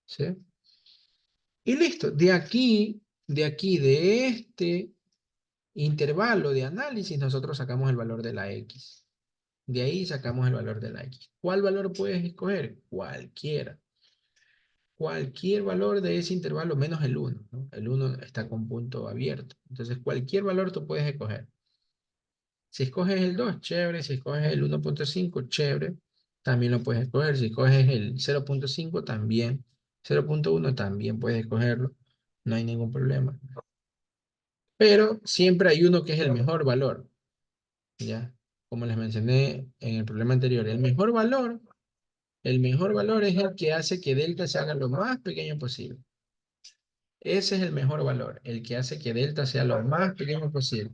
¿Sí? Y listo. De este intervalo de análisis, nosotros sacamos el valor de la X. De ahí sacamos el valor de la X. ¿Cuál valor puedes escoger? Cualquiera. Cualquier valor de ese intervalo menos el 1, ¿no? El 1 está con punto abierto. Entonces, cualquier valor tú puedes escoger. Si escoges el 2, chévere. Si escoges el 1.5, chévere. También lo puedes escoger. Si escoges el 0.5, también. 0.1 también puedes escogerlo. No hay ningún problema. Pero siempre hay uno que es el mejor valor. ¿Ya? Como les mencioné en el problema anterior. El mejor valor es el que hace que delta se haga lo más pequeño posible. Ese es el mejor valor, el que hace que delta sea lo más pequeño posible.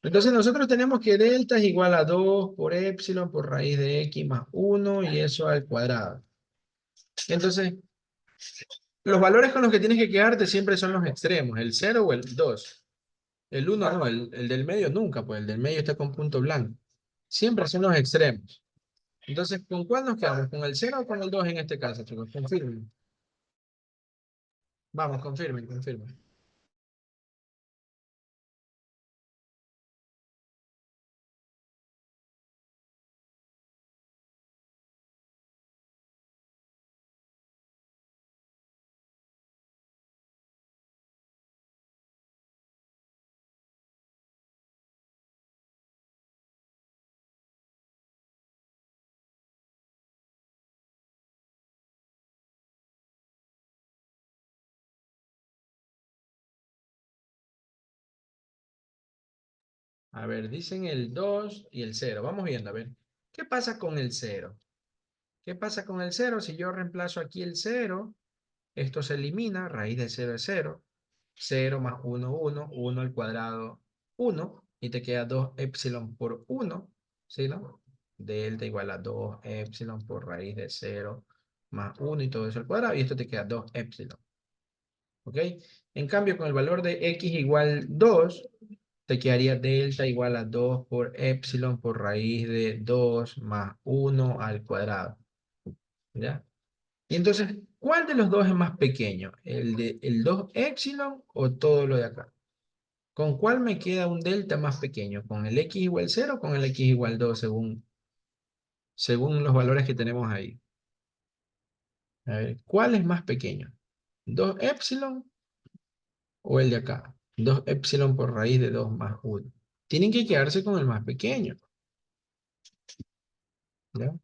Entonces nosotros tenemos que delta es igual a 2 por epsilon por raíz de x más 1 y eso al cuadrado. Entonces, los valores con los que tienes que quedarte siempre son los extremos, el 0 o el 2. El 1 no, el del medio nunca, pues el del medio está con punto blanco. Siempre son los extremos. Entonces, ¿con cuál nos quedamos? ¿Con el 0 o con el 2 en este caso, chicos? Confirmen. Vamos, confirmen, confirmen. A ver, dicen el 2 y el 0. Vamos viendo, a ver. ¿Qué pasa con el 0? ¿Qué pasa con el 0? Si yo reemplazo aquí el 0, esto se elimina, raíz de 0 es 0. 0 más 1, 1, 1 al cuadrado, 1, y te queda 2 epsilon por 1, ¿sí, no? Delta igual a 2 epsilon por raíz de 0 más 1 y todo eso al cuadrado, y esto te queda 2 epsilon, ¿ok? En cambio, con el valor de x igual 2, te quedaría delta igual a 2 por epsilon por raíz de 2 más 1 al cuadrado, ¿ya? Y entonces, ¿cuál de los dos es más pequeño? ¿El de el 2 epsilon o todo lo de acá? ¿Con cuál me queda un delta más pequeño? ¿Con el x igual 0 o con el x igual 2 según los valores que tenemos ahí? A ver, ¿cuál es más pequeño? ¿2 epsilon o el de acá? 2 epsilon por raíz de 2 más 1. Tienen que quedarse con el más pequeño, ¿ya?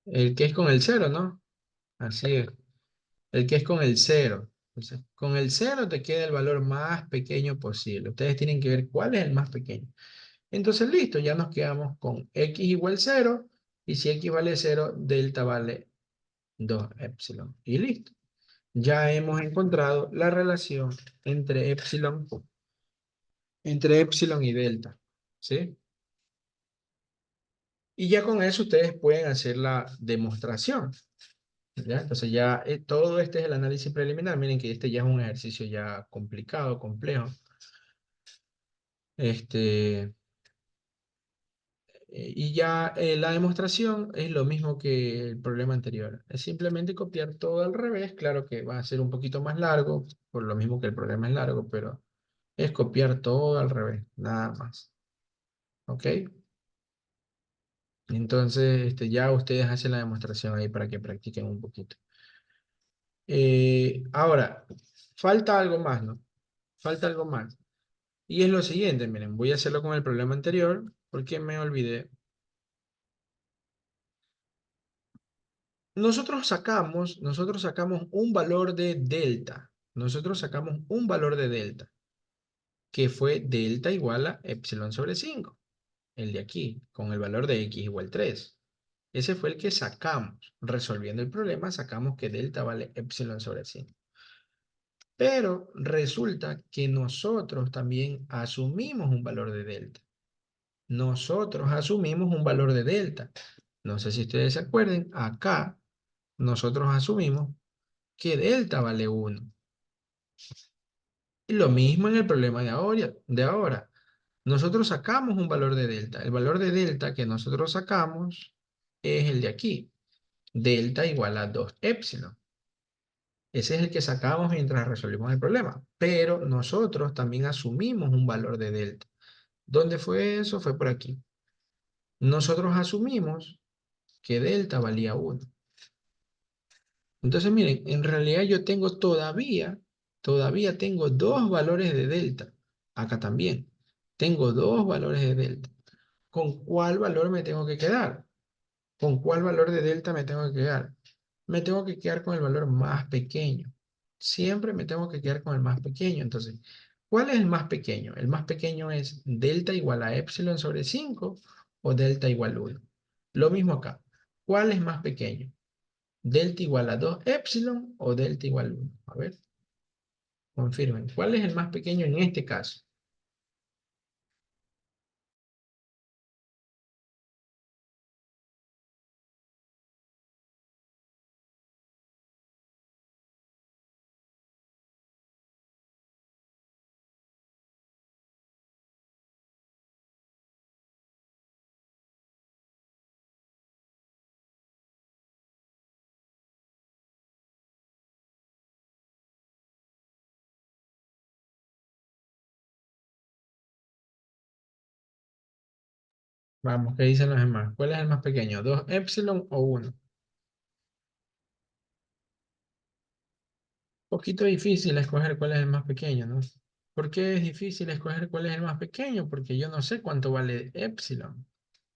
El que es con el 0, ¿no? Así es. El que es con el 0. Entonces, con el 0 te queda el valor más pequeño posible. Ustedes tienen que ver cuál es el más pequeño. Entonces, listo, ya nos quedamos con x igual 0. Y si x vale 0, delta vale 2 epsilon. Y listo. Ya hemos encontrado la relación entre epsilon y delta. ¿Sí? Y ya con eso ustedes pueden hacer la demostración. ¿Ya? Entonces ya todo este es el análisis preliminar. Miren que este ya es un ejercicio ya complicado, complejo. Este, y ya la demostración es lo mismo que el problema anterior. Es simplemente copiar todo al revés. Claro que va a ser un poquito más largo, por lo mismo que el problema es largo, pero es copiar todo al revés, nada más. ¿Ok? Entonces, ya ustedes hacen la demostración ahí para que practiquen un poquito. Ahora, falta algo más, ¿no? Falta algo más. Y es lo siguiente, miren, voy a hacerlo con el problema anterior porque me olvidé. Nosotros sacamos un valor de delta. Nosotros sacamos un valor de delta, que fue delta igual a epsilon sobre 5, el de aquí, con el valor de x igual 3. Ese fue el que sacamos. Resolviendo el problema, sacamos que delta vale epsilon sobre 5. Pero resulta que nosotros también asumimos un valor de delta. Nosotros asumimos un valor de delta. No sé si ustedes se acuerden, acá nosotros asumimos que delta vale 1. Y lo mismo en el problema de ahora. Nosotros sacamos un valor de delta. El valor de delta que nosotros sacamos es el de aquí. Delta igual a 2 épsilon. Ese es el que sacamos mientras resolvimos el problema. Pero nosotros también asumimos un valor de delta. ¿Dónde fue eso? Fue por aquí. Nosotros asumimos que delta valía 1. Entonces, miren, en realidad yo tengo todavía tengo dos valores de delta. Acá también. Tengo dos valores de delta. ¿Con cuál valor me tengo que quedar? ¿Con cuál valor de delta me tengo que quedar? Me tengo que quedar con el valor más pequeño. Siempre me tengo que quedar con el más pequeño. Entonces, ¿cuál es el más pequeño? El más pequeño es delta igual a epsilon sobre 5 o delta igual a 1. Lo mismo acá. ¿Cuál es más pequeño? ¿Delta igual a 2 epsilon o delta igual a 1? A ver, confirmen. ¿Cuál es el más pequeño en este caso? Vamos, ¿qué dicen los demás? ¿Cuál es el más pequeño? ¿2 epsilon o 1? Poquito difícil escoger cuál es el más pequeño, ¿no? ¿Por qué es difícil escoger cuál es el más pequeño? Porque yo no sé cuánto vale epsilon.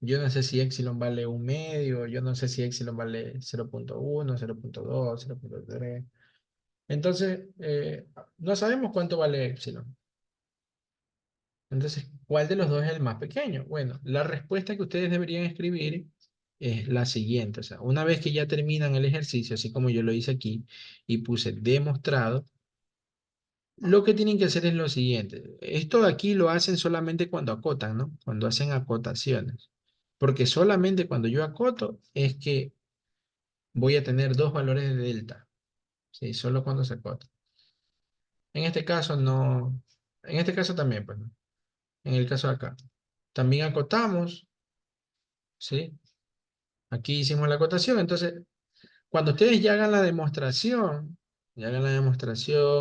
Yo no sé si epsilon vale un medio, yo no sé si epsilon vale 0.1, 0.2, 0.3. Entonces, no sabemos cuánto vale epsilon. Entonces, ¿cuál de los dos es el más pequeño? Bueno, la respuesta que ustedes deberían escribir es la siguiente. O sea, una vez que ya terminan el ejercicio, así como yo lo hice aquí, y puse demostrado, lo que tienen que hacer es lo siguiente. Esto de aquí lo hacen solamente cuando acotan, ¿no? Cuando hacen acotaciones. Porque solamente cuando yo acoto es que voy a tener dos valores de delta. Sí, solo cuando se acota. En este caso no. En este caso también, pues, ¿no? En el caso de acá. También acotamos, ¿sí? Aquí hicimos la acotación. Entonces, cuando ustedes ya hagan la demostración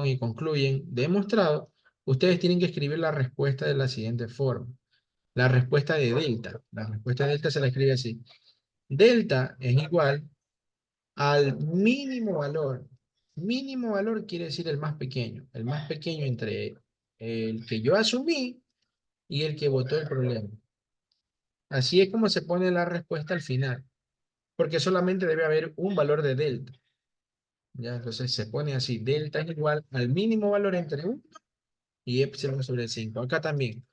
y concluyen demostrado, ustedes tienen que escribir la respuesta de la siguiente forma. La respuesta de delta. La respuesta de delta se la escribe así. Delta es igual al mínimo valor. Mínimo valor quiere decir el más pequeño. El más pequeño entre el que yo asumí y el que votó el problema. Así es como se pone la respuesta al final. Porque solamente debe haber un valor de delta. ¿Ya? Entonces se pone así. Delta es igual al mínimo valor entre 1 y epsilon sobre 5. Acá también.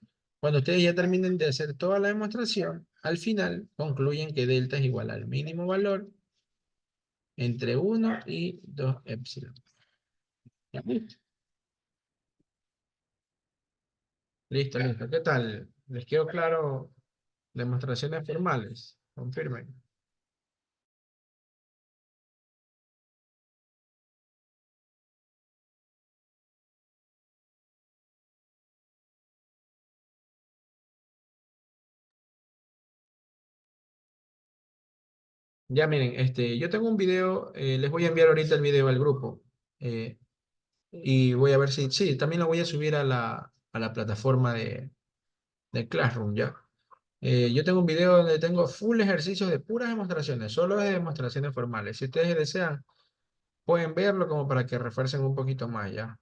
Cuando ustedes ya terminen de hacer toda la demostración, al final concluyen que delta es igual al mínimo valor entre 1 y 2 epsilon. ¿Ya? Listo, listo, listo. ¿Qué tal? ¿Les quedó claro? Demostraciones formales. Confirmen. Ya miren, yo tengo un video, les voy a enviar ahorita el video al grupo. eh, y voy a ver si, sí, también lo voy a subir a la plataforma de Classroom, ¿ya? Yo tengo un video donde tengo full ejercicios de puras demostraciones, solo de demostraciones formales. Si ustedes desean, pueden verlo como para que refuercen un poquito más, ¿ya?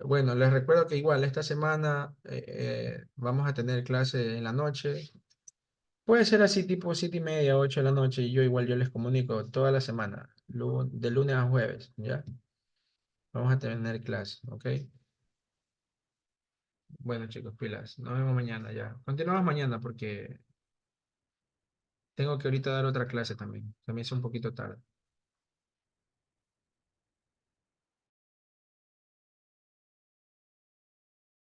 Bueno, les recuerdo que igual esta semana vamos a tener clase en la noche. Puede ser así tipo 7:30, 8 de la noche, y yo les comunico toda la semana, de lunes a jueves, ¿ya? Vamos a tener clase, ¿ok? Bueno, chicos, pilas. Nos vemos mañana ya. Continuamos mañana porque tengo que ahorita dar otra clase también. Se me hizo un poquito tarde.